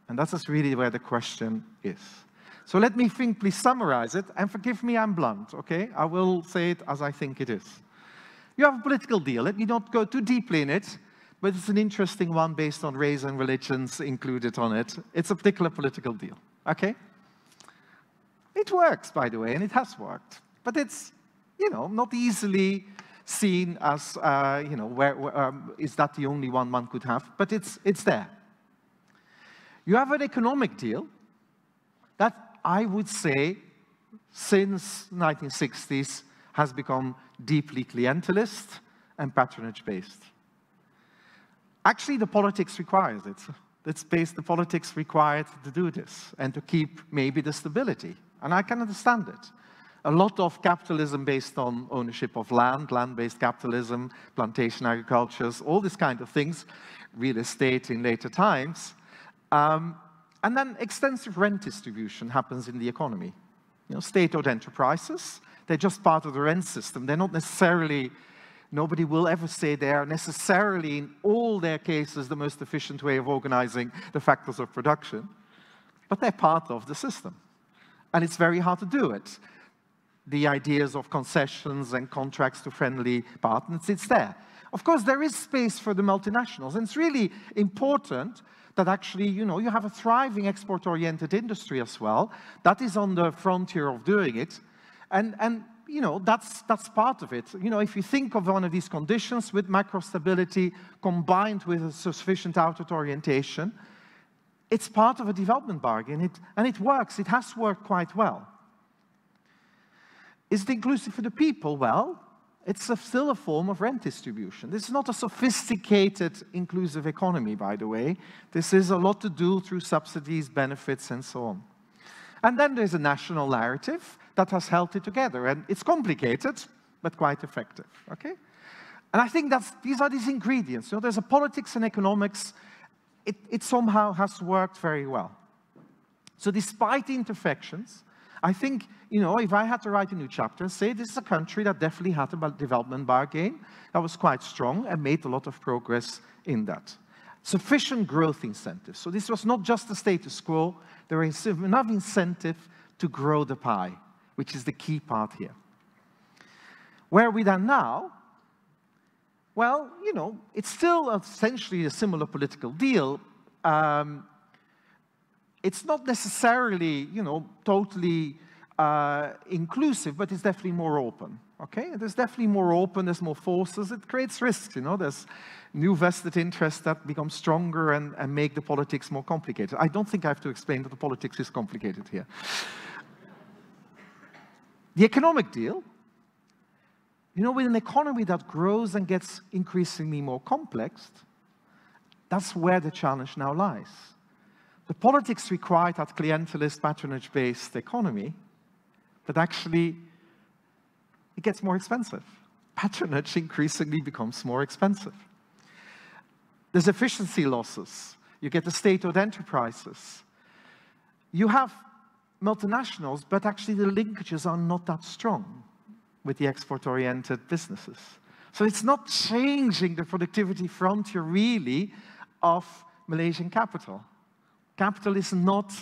And that's really where the question is. So let me simply summarize it, and forgive me, I'm blunt, okay? I will say it as I think it is. You have a political deal. Let me not go too deeply in it, but it's an interesting one based on race and religions included on it. It's a particular political deal, okay? It works, by the way, and it has worked. But it's, you know, not easily seen as, you know, is that the only one could have? But it's there. You have an economic deal that I would say, since 1960s, has become deeply clientelist and patronage-based. Actually, the politics requires it. The politics required to do this and to keep maybe the stability. And I can understand it. A lot of capitalism based on ownership of land, land-based capitalism, plantation agricultures, all these kind of things, real estate in later times. And then extensive rent distribution happens in the economy. You know, state-owned enterprises, they're just part of the rent system. They're not necessarily, nobody will ever say they are necessarily, in all their cases, the most efficient way of organizing the factors of production. But they're part of the system. And it's very hard to do it. The ideas of concessions and contracts to friendly partners, it's there. Of course, there is space for the multinationals. And it's really important that actually, you know, you have a thriving export-oriented industry as well. That is on the frontier of doing it. And you know, that's part of it. You know, if you think of one of these conditions with macro stability combined with a sufficient outward orientation, it's part of a development bargain, and it works. It has worked quite well. Is it inclusive for the people? Well, it's still a form of rent distribution. This is not a sophisticated inclusive economy, by the way. This is a lot to do through subsidies, benefits, and so on. And then there's a national narrative that has held it together. And it's complicated, but quite effective, okay? And I think these are these ingredients. You know, there's a politics and economics. It somehow has worked very well. So despite the imperfections, I think, you know, if I had to write a new chapter and say this is a country that definitely had a development bargain that was quite strong and made a lot of progress in that. Sufficient growth incentives. So this was not just the status quo, there was enough incentive to grow the pie, which is the key part here. Where are we then now? Well, you know, it's still essentially a similar political deal. It's not necessarily, you know, totally inclusive, but it's definitely more open, okay? There's definitely more open, there's more forces, it creates risks, you know? There's new vested interests that become stronger and make the politics more complicated. I don't think I have to explain that the politics is complicated here. The economic deal, you know, with an economy that grows and gets increasingly more complex, that's where the challenge now lies. The politics required that clientelist, patronage-based economy, but actually, it gets more expensive. Patronage increasingly becomes more expensive. There's efficiency losses. You get the state-owned enterprises. You have multinationals, but actually the linkages are not that strong with the export-oriented businesses. So it's not changing the productivity frontier, really, of Malaysian capital. Capital is not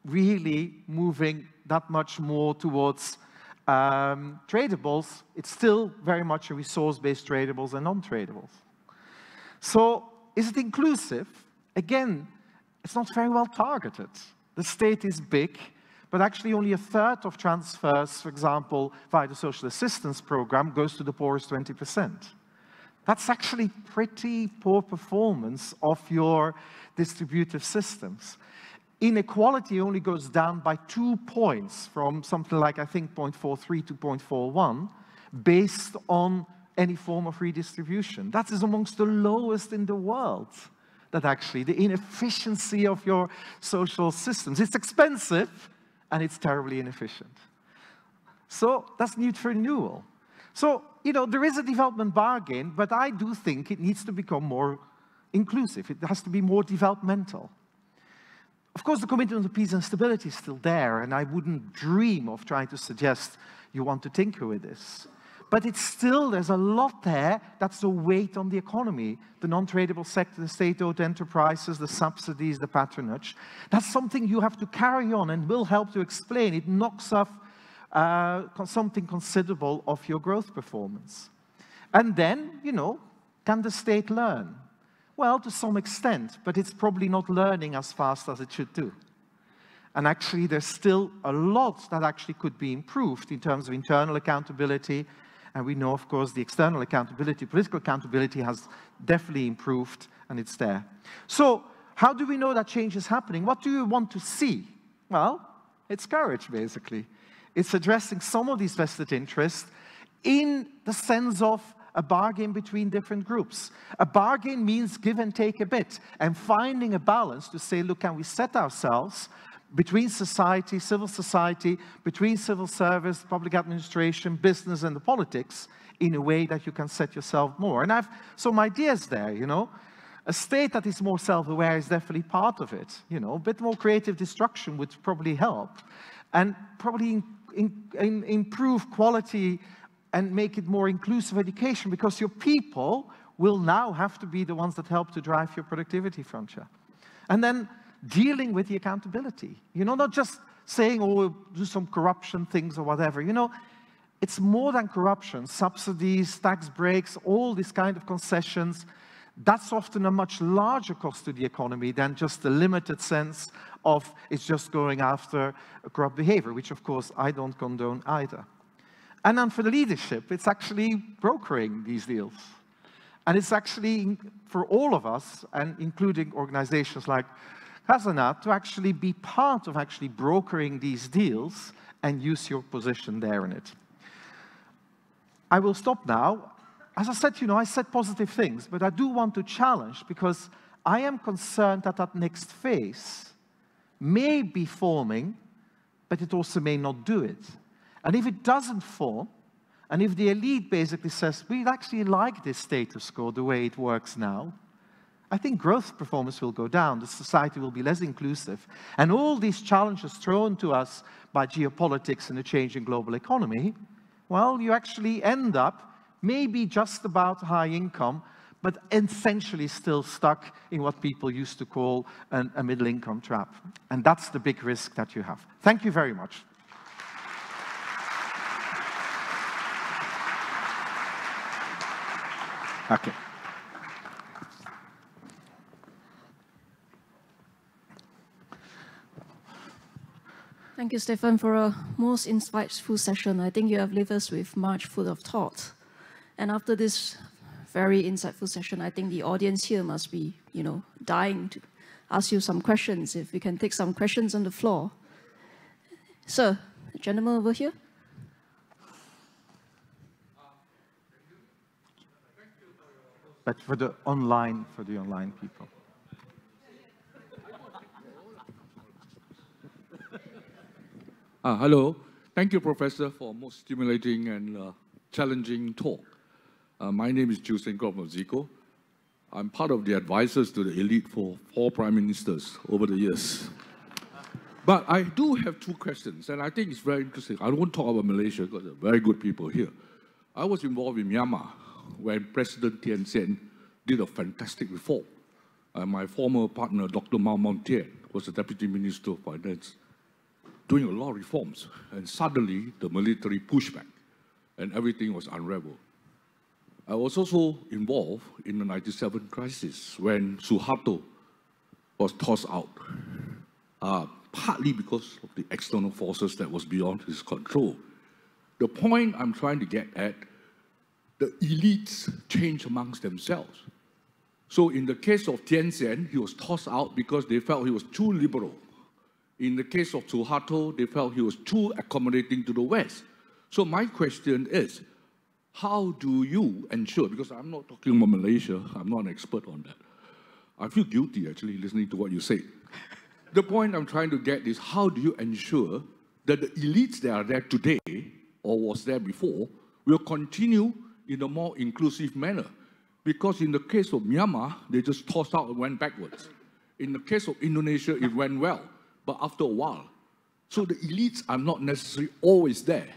really moving that much more towards tradables. It's still very much a resource-based tradables and non-tradables. So is it inclusive? Again, it's not very well targeted. The state is big, but actually only a third of transfers, for example, via the social assistance program, goes to the poorest 20%. That's actually pretty poor performance of your distributive systems. Inequality only goes down by 2 points from something like, I think, 0.43 to 0.41, based on any form of redistribution. That is amongst the lowest in the world. That actually, the inefficiency of your social systems. It's expensive, and it's terribly inefficient. So that's need for renewal. So, you know, there is a development bargain, but I do think it needs to become more inclusive. It has to be more developmental. Of course, the commitment to peace and stability is still there, and I wouldn't dream of trying to suggest you want to tinker with this. But it's still, there's a lot there that's a weight on the economy. The non-tradable sector, the state-owned enterprises, the subsidies, the patronage. That's something you have to carry on and will help to explain. It knocks off something considerable of your growth performance. And then, you know, can the state learn? Well, to some extent, but it's probably not learning as fast as it should do. And actually, there's still a lot that actually could be improved in terms of internal accountability. And we know, of course, the external accountability, political accountability has definitely improved, and it's there. So, how do we know that change is happening? What do you want to see? Well, it's courage, basically. It's addressing some of these vested interests in the sense of a bargain between different groups. A bargain means give and take a bit, and finding a balance to say, look, can we set ourselves between society, civil society, between civil service, public administration, business, and the politics in a way that you can set yourself more. And I have some ideas there, you know. A state that is more self-aware is definitely part of it, you know. A bit more creative destruction would probably help. And probably improve quality and make it more inclusive education, because your people will now have to be the ones that help to drive your productivity frontier. And then dealing with the accountability. You know, not just saying, oh, we'll do some corruption things or whatever. You know, it's more than corruption. Subsidies, tax breaks, all these kind of concessions, that's often a much larger cost to the economy than just the limited sense of it's just going after corrupt behavior, which of course I don't condone either. And then for the leadership, it's actually brokering these deals. And it's actually for all of us, and including organizations like Khazanah, to actually be part of actually brokering these deals and use your position there in it. I will stop now. As I said, I said positive things, but I do want to challenge, because I am concerned that that next phase may be forming, but it also may not do it. And if it doesn't form, and if the elite basically says, we actually like this status quo the way it works now, I think growth performance will go down, the society will be less inclusive, and all these challenges thrown to us by geopolitics and the changing global economy, well, you actually end up maybe just about high income, but essentially still stuck in what people used to call a middle income trap. And that's the big risk that you have. Thank you very much. Okay. Thank you, Stefan, for a most insightful session. I think you have left us with much food of thought. And after this very insightful session, I think the audience here must be, dying to ask you some questions. If we can take some questions on the floor. Sir, the gentleman over here. But for the online people. Hello. Thank you, Professor, for a most stimulating and challenging talk. My name is Chu Seng Kong from Zico. I'm part of the advisors to the elite for 4 prime ministers over the years. But I do have 2 questions, and I think it's very interesting. I won't talk about Malaysia because there are very good people here. I was involved in Myanmar when President Thein Sein did a fantastic reform. My former partner, Dr. Mao Montien, was the Deputy Minister of Finance, doing a lot of reforms, and suddenly the military pushed back, and everything was unraveled. I was also involved in the 97 crisis when Suharto was tossed out, partly because of the external forces that was beyond his control. The point I'm trying to get at, the elites change amongst themselves. So in the case of Thein Sein, he was tossed out because they felt he was too liberal. In the case of Suharto, they felt he was too accommodating to the West. So my question is, how do you ensure, because I'm not talking about Malaysia, I'm not an expert on that. I feel guilty actually listening to what you say. The point I'm trying to get is, how do you ensure that the elites that are there today, or was there before, will continue in a more inclusive manner? Because in the case of Myanmar, they just tossed out and went backwards. In the case of Indonesia, it went well, but after a while. So the elites are not necessarily always there.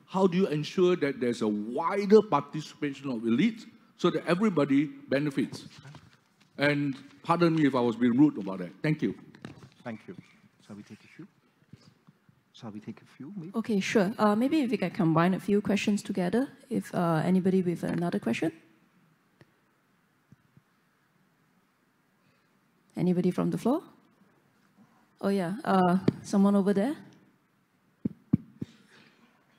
How do you ensure that there's a wider participation of elites so that everybody benefits? And pardon me if I was being rude about that. Thank you. Thank you. Shall we take a few? Shall we take a few, maybe? Okay, sure. Maybe if we can combine a few questions together, if anybody with another question? Anybody from the floor? Oh yeah, someone over there?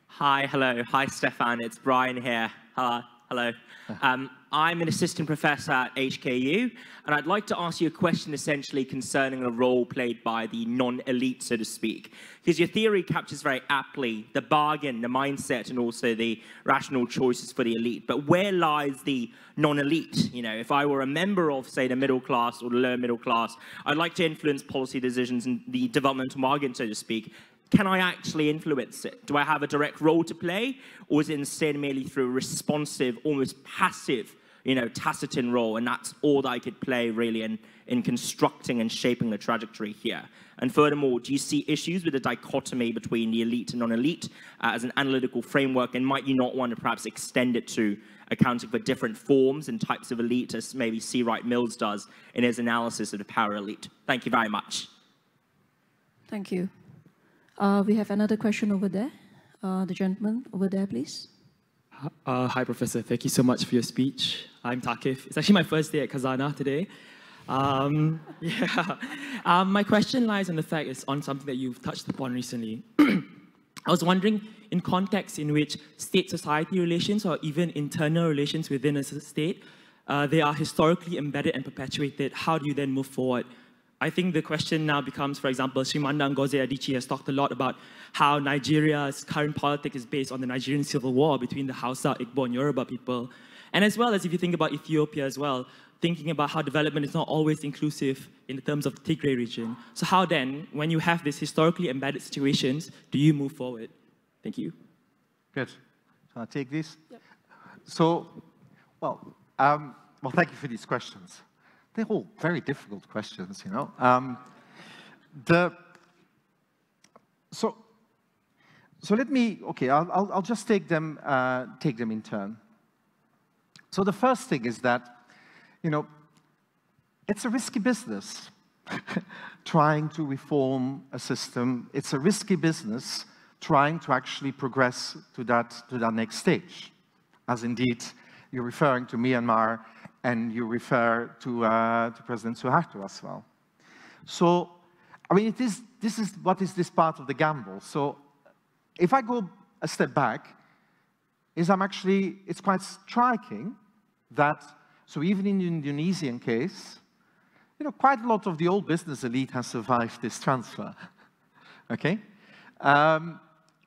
Hi, hello. Hi, Stefan. It's Brian here. Hello. I'm an assistant professor at HKU, and I'd like to ask you a question essentially concerning the role played by the non-elite, so to speak. Because your theory captures very aptly the bargain, the mindset, and also the rational choices for the elite. But where lies the non-elite? You know, if I were a member of, say, the middle class or the lower middle class, I'd like to influence policy decisions and the developmental bargain, so to speak. Can I actually influence it? Do I have a direct role to play, or is it instead merely through a responsive, almost passive, taciturn role, and that's all that I could play really in constructing and shaping the trajectory here? And furthermore, do you see issues with the dichotomy between the elite and non-elite as an analytical framework, and might you not want to perhaps extend it to accounting for different forms and types of elite, as maybe C. Wright Mills does in his analysis of the power elite? Thank you very much. Thank you. We have another question over there. The gentleman over there, please. Hi, Professor. Thank you so much for your speech. I'm Takif. It's actually my first day at Khazanah today. My question lies on the fact it's on something that you've touched upon recently. I was wondering, in context in which state-society relations or even internal relations within a state, they are historically embedded and perpetuated, how do you then move forward I think the question now becomes, for example, Srimanda Ngozi Adichie has talked a lot about how Nigeria's current politics is based on the Nigerian civil war between the Hausa, Igbo, and Yoruba people. And as well as if you think about Ethiopia as well, thinking about how development is not always inclusive in terms of the Tigray region. So how then, when you have these historically embedded situations, do you move forward? Thank you. Good. Shall I take this? Yep. So, well, thank you for these questions. They're all very difficult questions, you know. So let me, okay, I'll just take them in turn. So the first thing is that, you know, it's a risky business trying to reform a system. It's a risky business trying to actually progress to that next stage, as indeed you're referring to Myanmar and you refer to President Suharto as well. So, I mean, what is this part of the gamble? So, if I go a step back, it's quite striking that, so even in the Indonesian case, you know, quite a lot of the old business elite has survived this transfer, okay?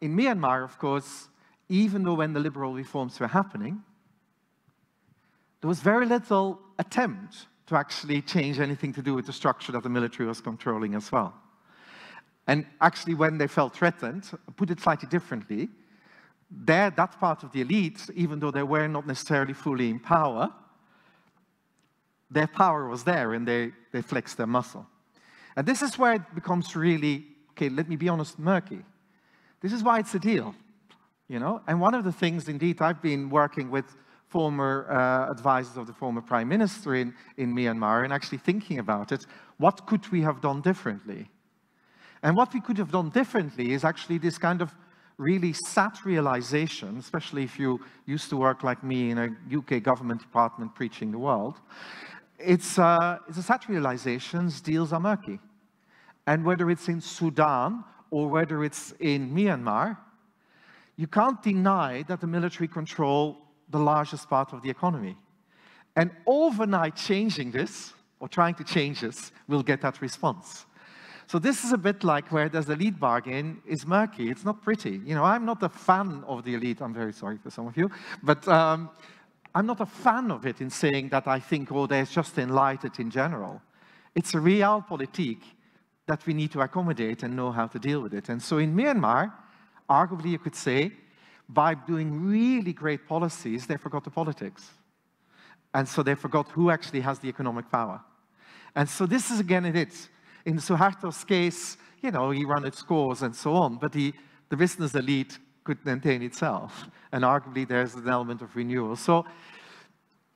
In Myanmar, of course, even though when the liberal reforms were happening, there was very little attempt to actually change anything to do with the structure that the military was controlling as well. And actually, when they felt threatened, put it slightly differently, that part of the elite, even though they were not necessarily fully in power, their power was there and they flexed their muscle. And this is where it becomes really, okay, let me be honest, murky. This is why it's a deal, you know? And one of the things, indeed, I've been working with former advisors of the former prime minister in Myanmar and actually thinking about it, what could we have done differently? And what we could have done differently is actually this kind of really sad realization, especially if you used to work like me in a UK government department preaching the world. It's a sad realization, deals are murky. And whether it's in Sudan or whether it's in Myanmar, you can't deny that the military control the largest part of the economy. And overnight changing this, or trying to change this, will get that response. So this is a bit like where there's a elite bargain is murky. It's not pretty. You know, I'm not a fan of the elite. I'm very sorry for some of you. But I'm not a fan of it in saying that I think, oh, there's just enlightened in general. It's a realpolitik that we need to accommodate and know how to deal with it. And so in Myanmar, arguably you could say, by doing really great policies, they forgot the politics. And so they forgot who actually has the economic power. And so this is again it. In Suharto's case, you know, he ran its scores and so on, but the business elite could maintain itself. And arguably there's an element of renewal. So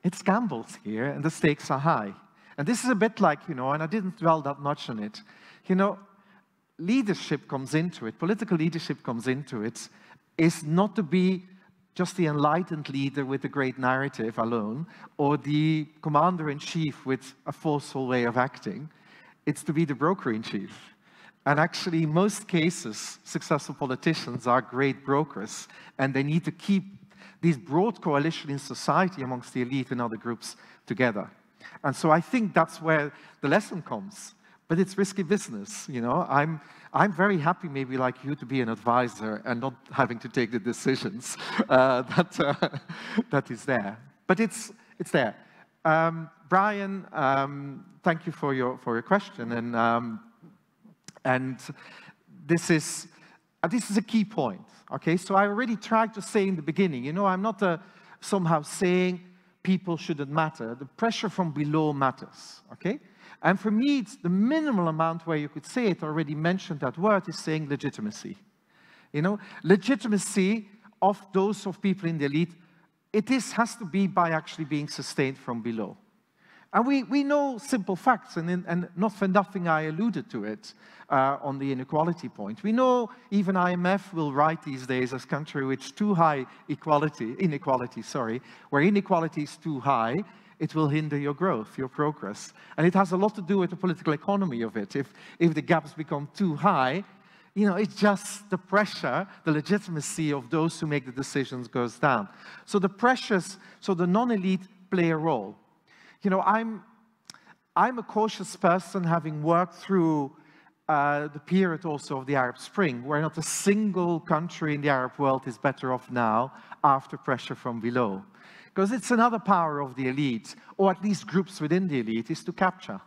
it's gambles here, and the stakes are high. And this is a bit like, you know, and I didn't dwell that much on it, you know, leadership comes into it, political leadership comes into it, is not to be just the enlightened leader with a great narrative alone, or the commander-in-chief with a forceful way of acting. It's to be the broker-in-chief. And actually, in most cases, successful politicians are great brokers, and they need to keep these broad coalitions in society amongst the elite and other groups together. And so I think that's where the lesson comes. But it's risky business, you know. I'm very happy, maybe like you, to be an advisor and not having to take the decisions that is there. But it's there. Brian, thank you for your question, and this is a key point. Okay, so I already tried to say in the beginning, you know, I'm not somehow saying people shouldn't matter. The pressure from below matters. Okay, and for me, it's the minimal amount where you could say it. Already mentioned that word is saying legitimacy. You know, legitimacy of those of people in the elite. Has to be by actually being sustained from below. And we know simple facts, and not for nothing I alluded to it on the inequality point. We know even IMF will write these days as country which too high inequality, where inequality is too high, it will hinder your growth, your progress. And it has a lot to do with the political economy of it. If the gaps become too high, you know, it's just the pressure, the legitimacy of those who make the decisions goes down. So the pressures, so the non-elite play a role. You know, I'm a cautious person, having worked through the period also of the Arab Spring, where not a single country in the Arab world is better off now after pressure from below. Because it's another power of the elite, or at least groups within the elite, is to capture.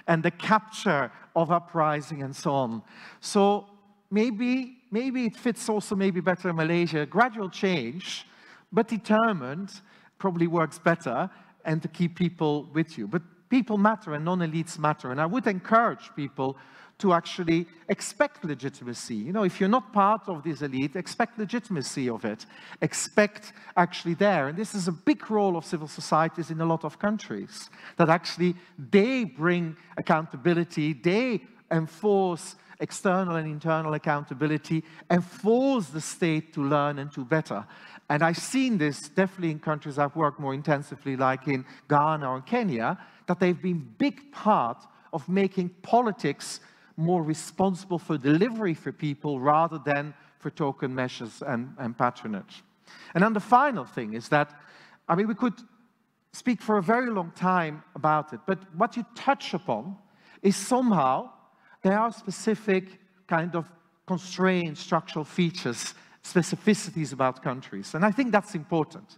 And the capture of uprising and so on. So maybe it fits also maybe better in Malaysia. Gradual change, but determined, probably works better, and to keep people with you. But people matter and non-elites matter. And I would encourage people to actually expect legitimacy. You know, if you're not part of this elite, expect legitimacy of it. Expect actually there. And this is a big role of civil societies in a lot of countries, that actually they bring accountability, they enforce external and internal accountability, and force the state to learn and to better. And I've seen this definitely in countries I've worked more intensively, like in Ghana or Kenya, that they've been big part of making politics more responsible for delivery for people rather than for token measures and patronage. And then the final thing is that, I mean, we could speak for a very long time about it, but what you touch upon is somehow there are specific kind of constrained structural features, specificities about countries. And I think that's important.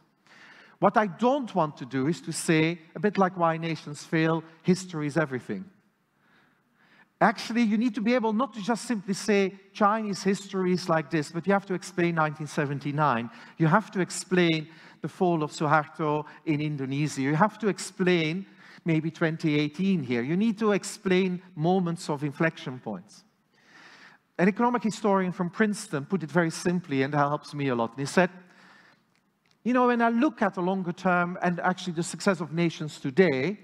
What I don't want to do is to say, a bit like why nations fail, history is everything. Actually, you need to be able not to just simply say Chinese history is like this, but you have to explain 1979. You have to explain the fall of Suharto in Indonesia. You have to explain maybe 2018 here. You need to explain moments of inflection points. An economic historian from Princeton put it very simply, and that helps me a lot. And he said, you know, when I look at the longer term and actually the success of nations today,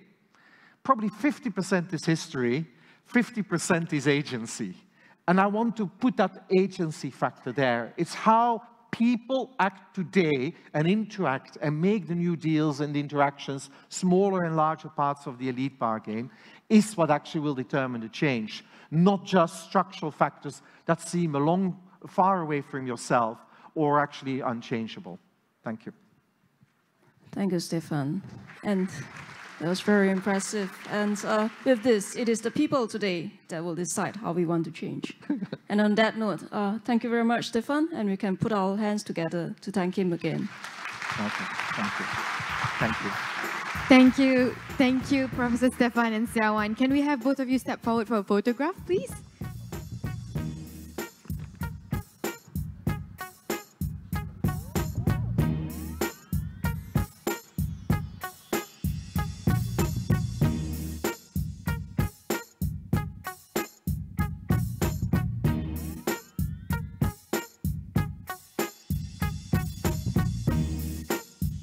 probably 50% is history, 50% is agency. And I want to put that agency factor there. It's how people act today and interact and make the new deals and interactions, smaller and larger parts of the elite bargain, is what actually will determine the change. Not just structural factors that seem far away from yourself or actually unchangeable. Thank you. Thank you, Stefan. And that was very impressive. And with this, it is the people today that will decide how we want to change. And on that note, thank you very much, Stefan. And we can put our hands together to thank him again. Okay. Thank you. Thank you. Thank you. Thank you, Professor Stefan and Siawan. Can we have both of you step forward for a photograph, please?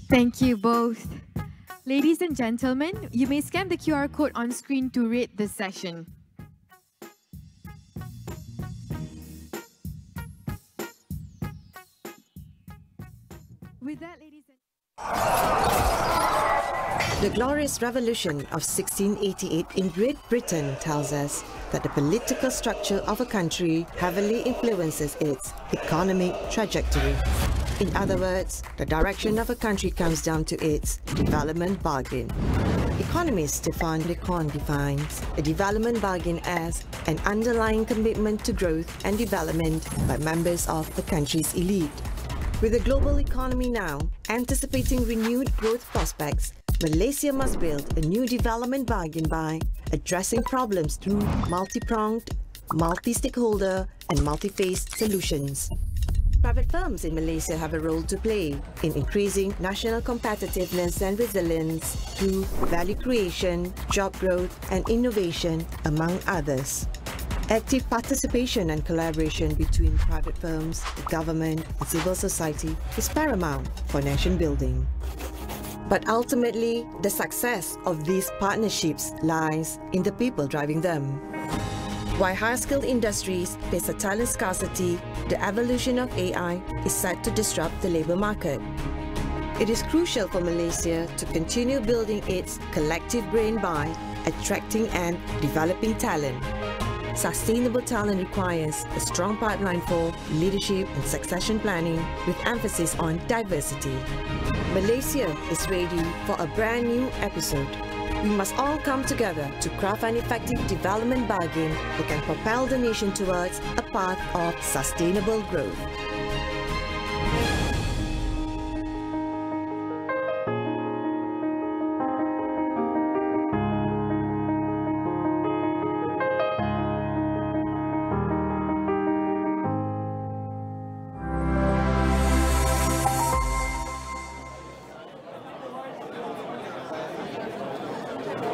Thank you both. Ladies and gentlemen, you may scan the QR code on screen to rate this session. With that, ladies and The Glorious Revolution of 1688 in Great Britain tells us that the political structure of a country heavily influences its economic trajectory. In other words, the direction of a country comes down to its development bargain. Economist Stefan Dercon defines a development bargain as an underlying commitment to growth and development by members of a country's elite. With the global economy now anticipating renewed growth prospects, Malaysia must build a new development bargain by addressing problems through multi-pronged, multi-stakeholder, and multi-phase solutions. Private firms in Malaysia have a role to play in increasing national competitiveness and resilience through value creation, job growth, and innovation, among others. Active participation and collaboration between private firms, the government, and civil society is paramount for nation building. But ultimately, the success of these partnerships lies in the people driving them. While high-skilled industries face a talent scarcity, the evolution of AI is set to disrupt the labor market. It is crucial for Malaysia to continue building its collective brain by attracting and developing talent. Sustainable talent requires a strong pipeline for leadership and succession planning with emphasis on diversity. Malaysia is ready for a brand new episode. We must all come together to craft an effective development bargain that can propel the nation towards a path of sustainable growth.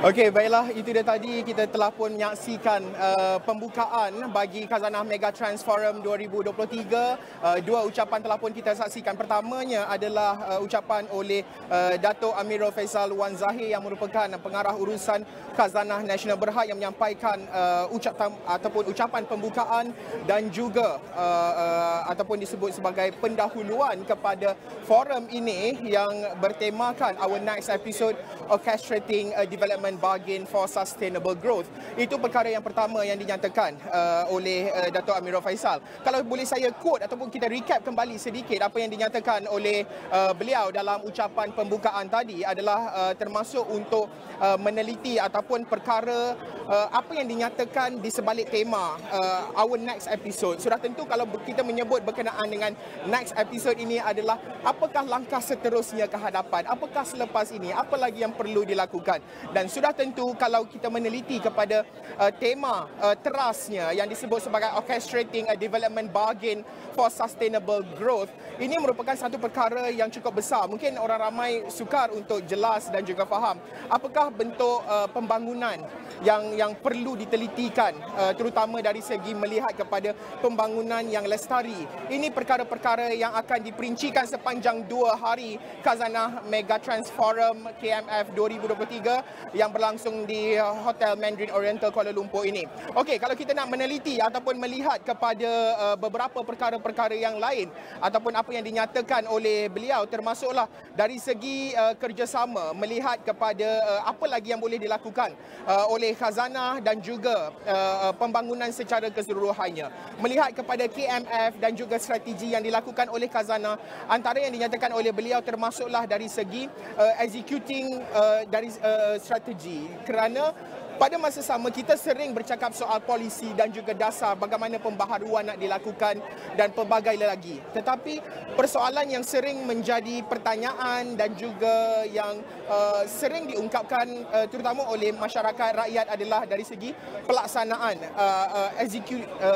Okey, baiklah, itu dia tadi kita telah pun menyaksikan pembukaan bagi Khazanah Megatrends Forum 2023. Dua ucapan telah pun kita saksikan. Pertamanya adalah ucapan oleh Datuk Amirul Feisal Wan Zahir yang merupakan Pengarah Urusan Khazanah Nasional Berhad yang menyampaikan ucapan pembukaan dan juga ataupun disebut sebagai pendahuluan kepada forum ini yang bertemakan Our Next Episode Orchestrating a Development Bargain for Sustainable Growth. Itu perkara yang pertama yang dinyatakan oleh Datuk Amirul Feisal. Kalau boleh saya quote ataupun kita recap kembali sedikit apa yang dinyatakan oleh beliau dalam ucapan pembukaan tadi adalah termasuk untuk meneliti ataupun perkara apa yang dinyatakan di sebalik tema Our Next Episode. Sudah tentu kalau kita menyebut berkenaan dengan next episode ini adalah apakah langkah seterusnya ke hadapan, apakah selepas ini, apa lagi yang perlu dilakukan. Dan sudah tentu kalau kita meneliti kepada tema terasnya yang disebut sebagai Orchestrating a Development Bargain for Sustainable Growth, ini merupakan satu perkara yang cukup besar. Mungkin orang ramai sukar untuk jelas dan juga faham apakah bentuk pembangunan yang perlu ditelitikan, terutama dari segi melihat kepada pembangunan yang lestari. Ini perkara-perkara yang akan diperincikan sepanjang 2 hari Khazanah Megatrends Forum KMF 2023 yang berlangsung di Hotel Mandarin Oriental Kuala Lumpur ini. Okey, kalau kita nak meneliti ataupun melihat kepada beberapa perkara-perkara yang lain ataupun apa yang dinyatakan oleh beliau, termasuklah dari segi kerjasama, melihat kepada apa lagi yang boleh dilakukan oleh Khazanah dan juga pembangunan secara keseluruhannya. Melihat kepada KMF dan juga strategi yang dilakukan oleh Khazanah, antara yang dinyatakan oleh beliau termasuklah dari segi executing dari strategi, kerana pada masa sama kita sering bercakap soal polisi dan juga dasar bagaimana pembaharuan nak dilakukan dan pelbagai lagi. Tetapi persoalan yang sering menjadi pertanyaan dan juga yang sering diungkapkan terutama oleh masyarakat rakyat adalah dari segi pelaksanaan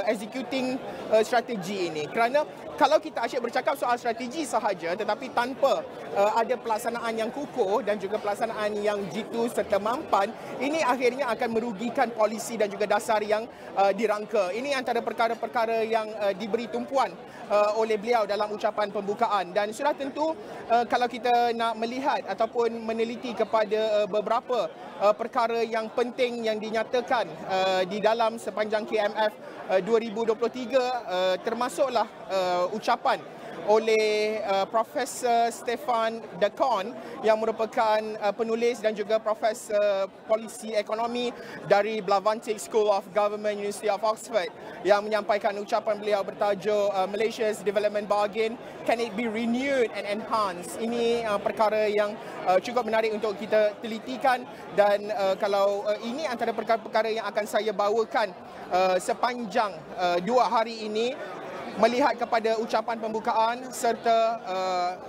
executing strategi ini. Kerana kalau kita asyik bercakap soal strategi sahaja tetapi tanpa ada pelaksanaan yang kukuh dan juga pelaksanaan yang jitu serta mampan, ini akhirnya akan merugikan polisi dan juga dasar yang dirangka. Ini antara perkara-perkara yang diberi tumpuan oleh beliau dalam ucapan pembukaan. Dan sudah tentu kalau kita nak melihat ataupun meneliti kepada beberapa perkara yang penting yang dinyatakan di dalam sepanjang KMF 2023, termasuklah ucapan oleh Prof Stefan Dercon yang merupakan penulis dan juga Profesor Polisi Ekonomi dari Blavatnik School of Government, University of Oxford, yang menyampaikan ucapan beliau bertajuk Malaysia's Development Bargain, Can It Be Renewed and Enhanced? Ini perkara yang cukup menarik untuk kita telitikan, dan kalau ini antara perkara-perkara yang akan saya bawakan sepanjang 2 hari ini, melihat kepada ucapan pembukaan serta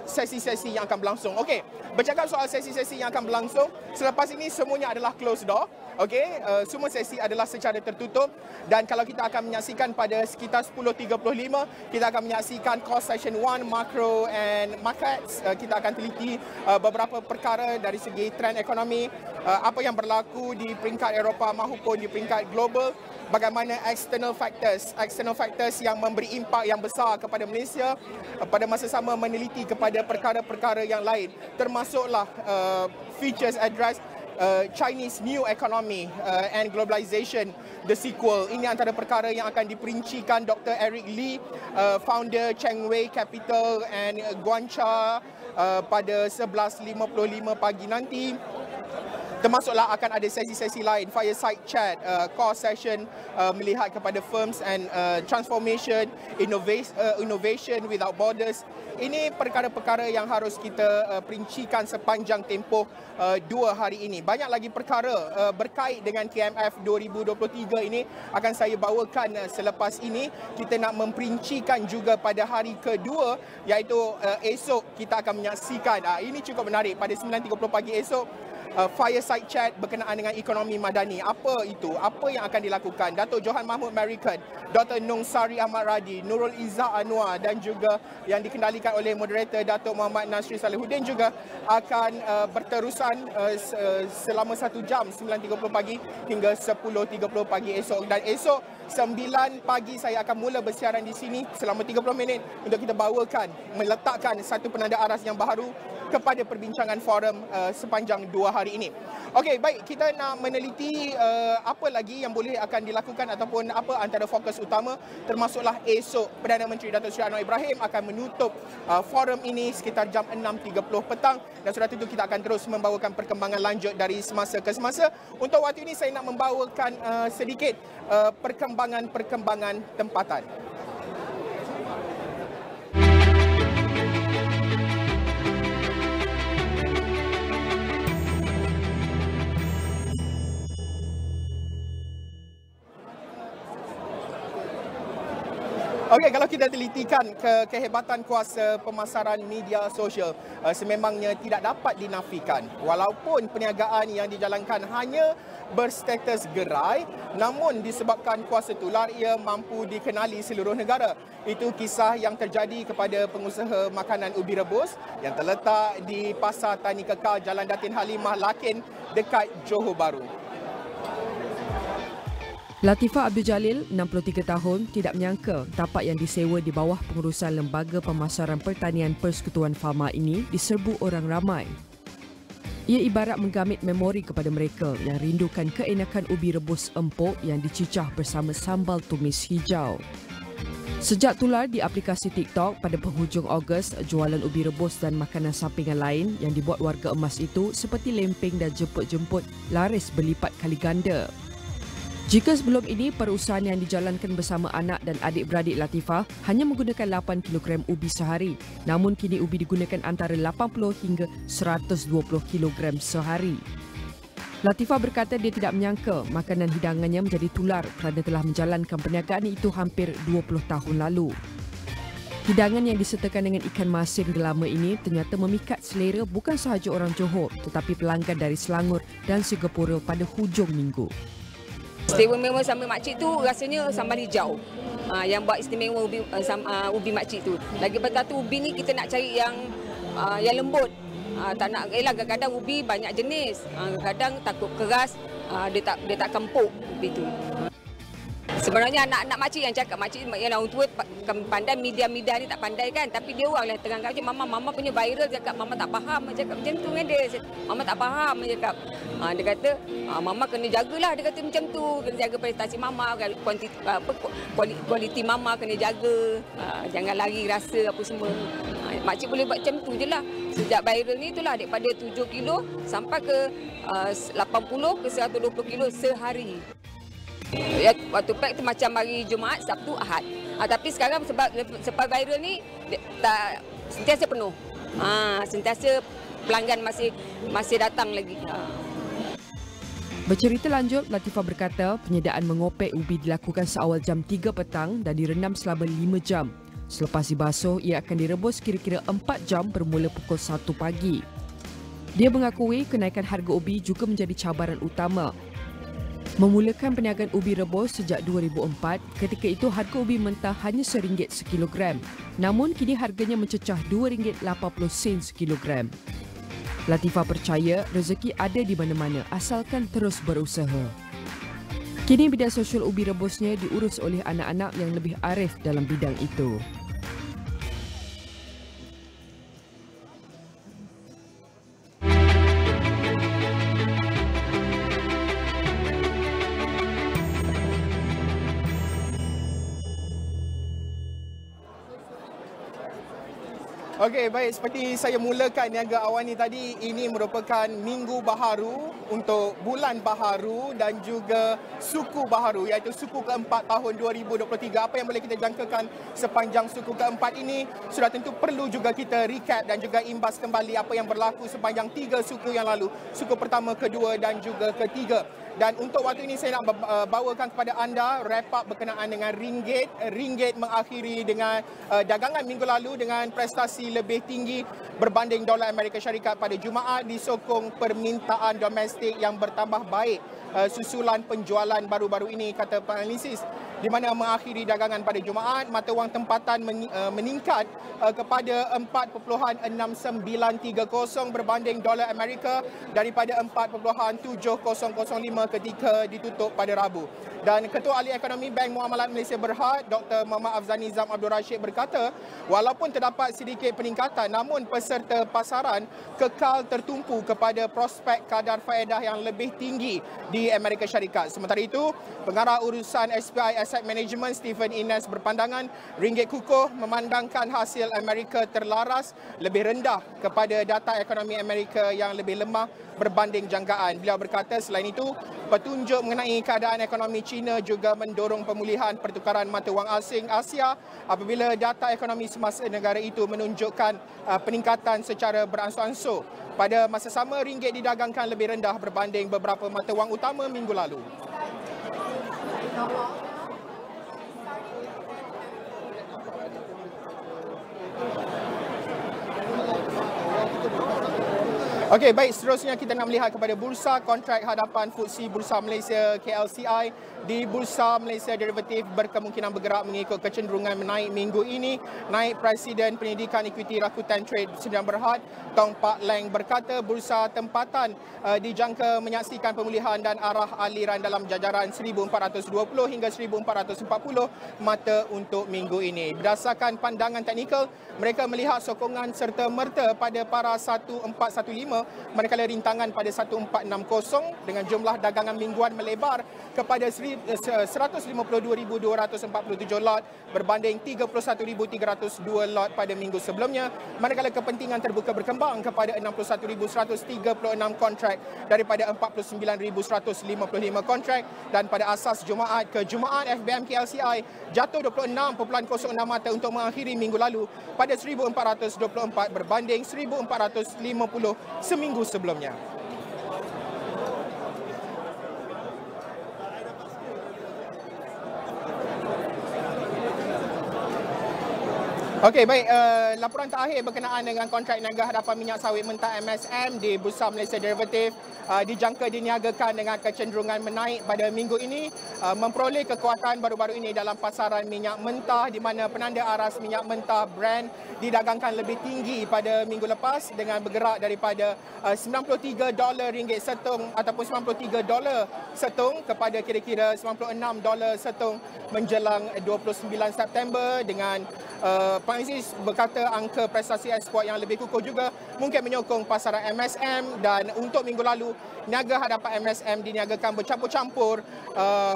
sesi-sesi yang akan berlangsung. Okey, bercakap soal sesi-sesi yang akan berlangsung, selepas ini semuanya adalah closed door. Okey, semua sesi adalah secara tertutup, dan kalau kita akan menyaksikan pada sekitar 10.35, kita akan menyaksikan course session 1, Macro and Markets. Kita akan teliti beberapa perkara dari segi trend ekonomi, apa yang berlaku di peringkat Eropah maupun di peringkat global, bagaimana external factors yang memberi impak yang besar kepada Malaysia, pada masa sama meneliti kepada perkara-perkara yang lain, termasuklah features address Chinese new economy and globalization, the sequel. Ini antara perkara yang akan diperincikan Dr. Eric Lee, founder Cheng Wei Capital and Guancha, pada 11.55 pagi nanti. Termasuklah akan ada sesi-sesi lain, fireside chat, core session melihat kepada firms and transformation, innovation without borders. Ini perkara-perkara yang harus kita perincikan sepanjang tempoh 2 hari ini. Banyak lagi perkara berkait dengan KMF 2023 ini akan saya bawakan selepas ini. Kita nak memperincikan juga pada hari kedua, iaitu esok kita akan menyaksikan, ini cukup menarik, pada 9.30 pagi esok, fireside chat berkenaan dengan ekonomi madani. Apa itu? Apa yang akan dilakukan? Datuk Johan Mahmud Merican, Dr. Nong Sari Ahmad Radi, Nurul Izzah Anwar dan juga yang dikendalikan oleh moderator Datuk Muhammad Nasri Salihuddin juga akan berterusan selama 1 jam, 9.30 pagi hingga 10.30 pagi esok. Dan esok 9 pagi saya akan mula bersiaran di sini selama 30 minit untuk kita bawakan, meletakkan satu penanda aras yang baru kepada perbincangan forum sepanjang 2 hari ini. Okey, baik, kita nak meneliti apa lagi yang boleh akan dilakukan ataupun apa antara fokus utama, termasuklah esok Perdana Menteri Datuk Seri Anwar Ibrahim akan menutup forum ini sekitar jam 6.30 petang, dan sudah tentu kita akan terus membawakan perkembangan lanjut dari semasa ke semasa. Untuk waktu ini saya nak membawakan sedikit perkembangan tempatan. Okey, kalau kita telitikan kehebatan kuasa pemasaran media sosial, sememangnya tidak dapat dinafikan. Walaupun perniagaan yang dijalankan hanya berstatus gerai, namun disebabkan kuasa tular ia mampu dikenali seluruh negara. Itu kisah yang terjadi kepada pengusaha makanan ubi rebus yang terletak di Pasar Tani Kekal Jalan Datin Halimah Lakin dekat Johor Bahru. Latifah Abdul Jalil, 63 tahun, tidak menyangka tapak yang disewa di bawah pengurusan Lembaga Pemasaran Pertanian Persekutuan Fama ini diserbu orang ramai. Ia ibarat menggamit memori kepada mereka yang rindukan keenakan ubi rebus empuk yang dicicah bersama sambal tumis hijau. Sejak tular di aplikasi TikTok pada penghujung Ogos, jualan ubi rebus dan makanan sampingan lain yang dibuat warga emas itu seperti lempeng dan jemput-jemput laris berlipat kali ganda. Jika sebelum ini perusahaan yang dijalankan bersama anak dan adik-beradik Latifah hanya menggunakan 8 kg ubi sehari, namun kini ubi digunakan antara 80 hingga 120 kg sehari. Latifah berkata dia tidak menyangka makanan hidangannya menjadi tular kerana telah menjalankan perniagaan itu hampir 20 tahun lalu. Hidangan yang disertakan dengan ikan masin gelama ini ternyata memikat selera bukan sahaja orang Johor tetapi pelanggan dari Selangor dan Singapura pada hujung minggu. Istimewa sama makcik tu rasanya sambal hijau. Yang buat istimewa ubi makcik tu. Lagi betul tu ubi ni kita nak cari yang lembut. Tak nak kadang-kadang ubi banyak jenis. Kadang takut keras, dia tak kempuk ubi tu. Sebenarnya anak-anak makcik yang cakap, makcik yang orang tua pandai, media-media ni tak pandai kan. Tapi dia orang lah terang kata, mama punya viral cakap, mama tak faham. Dia cakap macam tu kan dia. Mama tak faham, dia cakap. Dia kata, mama kena jagalah, dia kata macam tu. Kena jaga prestasi mama, kualiti mama kena jaga. Jangan lari rasa apa semua. Makcik boleh buat macam tu je lah. Sejak viral ni itulah daripada 7 kilo sampai ke 80 ke 120 kilo sehari. Ya, waktu pack tu macam hari Jumaat, Sabtu, Ahad. Tapi sekarang sebab viral ni tak sentiasa penuh. Sentiasa pelanggan masih datang lagi. Bercerita lanjut, Latifah berkata penyediaan mengopek ubi dilakukan seawal jam 3 petang dan direndam selama 5 jam. Selepas dibasuh, ia akan direbus kira-kira 4 jam bermula pukul 1 pagi. Dia mengakui kenaikan harga ubi juga menjadi cabaran utama. Memulakan perniagaan ubi rebus sejak 2004, ketika itu harga ubi mentah hanya RM1 sekilogram. Namun kini harganya mencecah RM2.80 sekilogram. Latifah percaya rezeki ada di mana-mana asalkan terus berusaha. Kini bidang sosial ubi rebusnya diurus oleh anak-anak yang lebih arif dalam bidang itu. Okey, baik. Seperti saya mulakan Niaga Awani tadi, ini merupakan minggu baharu untuk bulan baharu dan juga suku baharu, iaitu suku keempat tahun 2023. Apa yang boleh kita jangkakan sepanjang suku keempat ini? Sudah tentu perlu juga kita recap dan juga imbas kembali apa yang berlaku sepanjang 3 suku yang lalu. Suku pertama, kedua dan juga ketiga. Dan untuk waktu ini saya nak bawakan kepada anda wrap up berkenaan dengan ringgit. Ringgit mengakhiri dengan dagangan minggu lalu dengan prestasi lebih tinggi berbanding dolar Amerika Syarikat pada Jumaat, disokong permintaan domestik yang bertambah baik susulan penjualan baru-baru ini, kata penganalisis. Di mana mengakhiri dagangan pada Jumaat, mata wang tempatan meningkat kepada 4.6930 berbanding dolar Amerika daripada 4.7005 ketika ditutup pada Rabu. Dan Ketua Ahli Ekonomi Bank Muamalat Malaysia Berhad, Dr. Muhammad Afzani Zam Abdul Rashid berkata, walaupun terdapat sedikit peningkatan, namun peserta pasaran kekal tertumpu kepada prospek kadar faedah yang lebih tinggi di Amerika Syarikat. Sementara itu, Pengarah Urusan SPI Asset Management Stephen Ines berpandangan ringgit kukuh memandangkan hasil Amerika terlaras lebih rendah kepada data ekonomi Amerika yang lebih lemah berbanding jangkaan. Beliau berkata selain itu, petunjuk mengenai keadaan ekonomi China juga mendorong pemulihan pertukaran mata wang asing Asia apabila data ekonomi semasa negara itu menunjukkan peningkatan secara beransur-ansur. Pada masa sama, ringgit didagangkan lebih rendah berbanding beberapa mata wang utama minggu lalu. Okey, baik, seterusnya kita nak melihat kepada bursa kontrak hadapan FTSE Bursa Malaysia KLCI. Di Bursa Malaysia Derivatif berkemungkinan bergerak mengikut kecenderungan menaik minggu ini. Naik Presiden Pendidikan Ikuti Rakuten Trade Sdn Berhad, Tong Pak Leng berkata bursa tempatan dijangka menyaksikan pemulihan dan arah aliran dalam jajaran 1420 hingga 1440 mata untuk minggu ini. Berdasarkan pandangan teknikal, mereka melihat sokongan serta merta pada para 1415 manakala rintangan pada 1460 dengan jumlah dagangan mingguan melebar kepada 152,247 lot berbanding 31,302 lot pada minggu sebelumnya, manakala kepentingan terbuka berkembang kepada 61,136 kontrak daripada 49,155 kontrak, dan pada asas Jumaat ke Jumaat FBM KLCI jatuh 26.06 mata untuk mengakhiri minggu lalu pada 1,424 berbanding 1,450 seminggu sebelumnya. Okey, baik. Laporan terakhir berkenaan dengan kontrak niaga hadapan minyak sawit mentah MSM di Bursa Malaysia Derivatif dijangka diniagakan dengan kecenderungan menaik pada minggu ini, memperoleh kekuatan baru-baru ini dalam pasaran minyak mentah di mana penanda aras minyak mentah Brent didagangkan lebih tinggi pada minggu lepas dengan bergerak daripada $93 setung ataupun $93 setung kepada kira-kira $96 setung menjelang 29 September dengan penganalisis berkata angka prestasi ekspor yang lebih kukuh juga mungkin menyokong pasaran MSM, dan untuk minggu lalu niaga hadapan MSM diniagakan bercampur-campur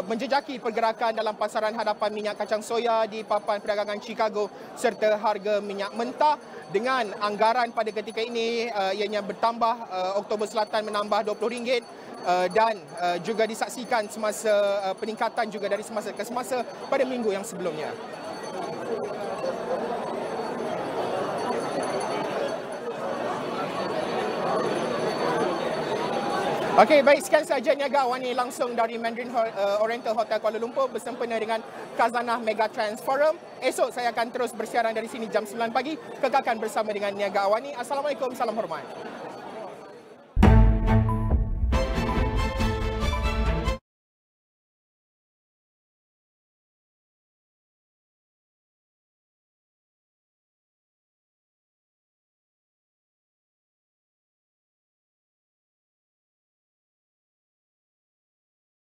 menjejaki pergerakan dalam pasaran hadapan minyak kacang soya di papan perdagangan Chicago serta harga minyak mentah dengan anggaran pada ketika ini ianya bertambah, Oktober Selatan menambah RM20 dan juga disaksikan semasa peningkatan juga dari semasa ke semasa pada minggu yang sebelumnya. Okey, baik, sekian sahaja Niaga Awani langsung dari Mandarin Oriental Hotel Kuala Lumpur bersempena dengan Khazanah Megatrends Forum. Esok saya akan terus bersiaran dari sini jam 9 pagi. Kekalkan bersama dengan Niaga Awani. Assalamualaikum, salam hormat.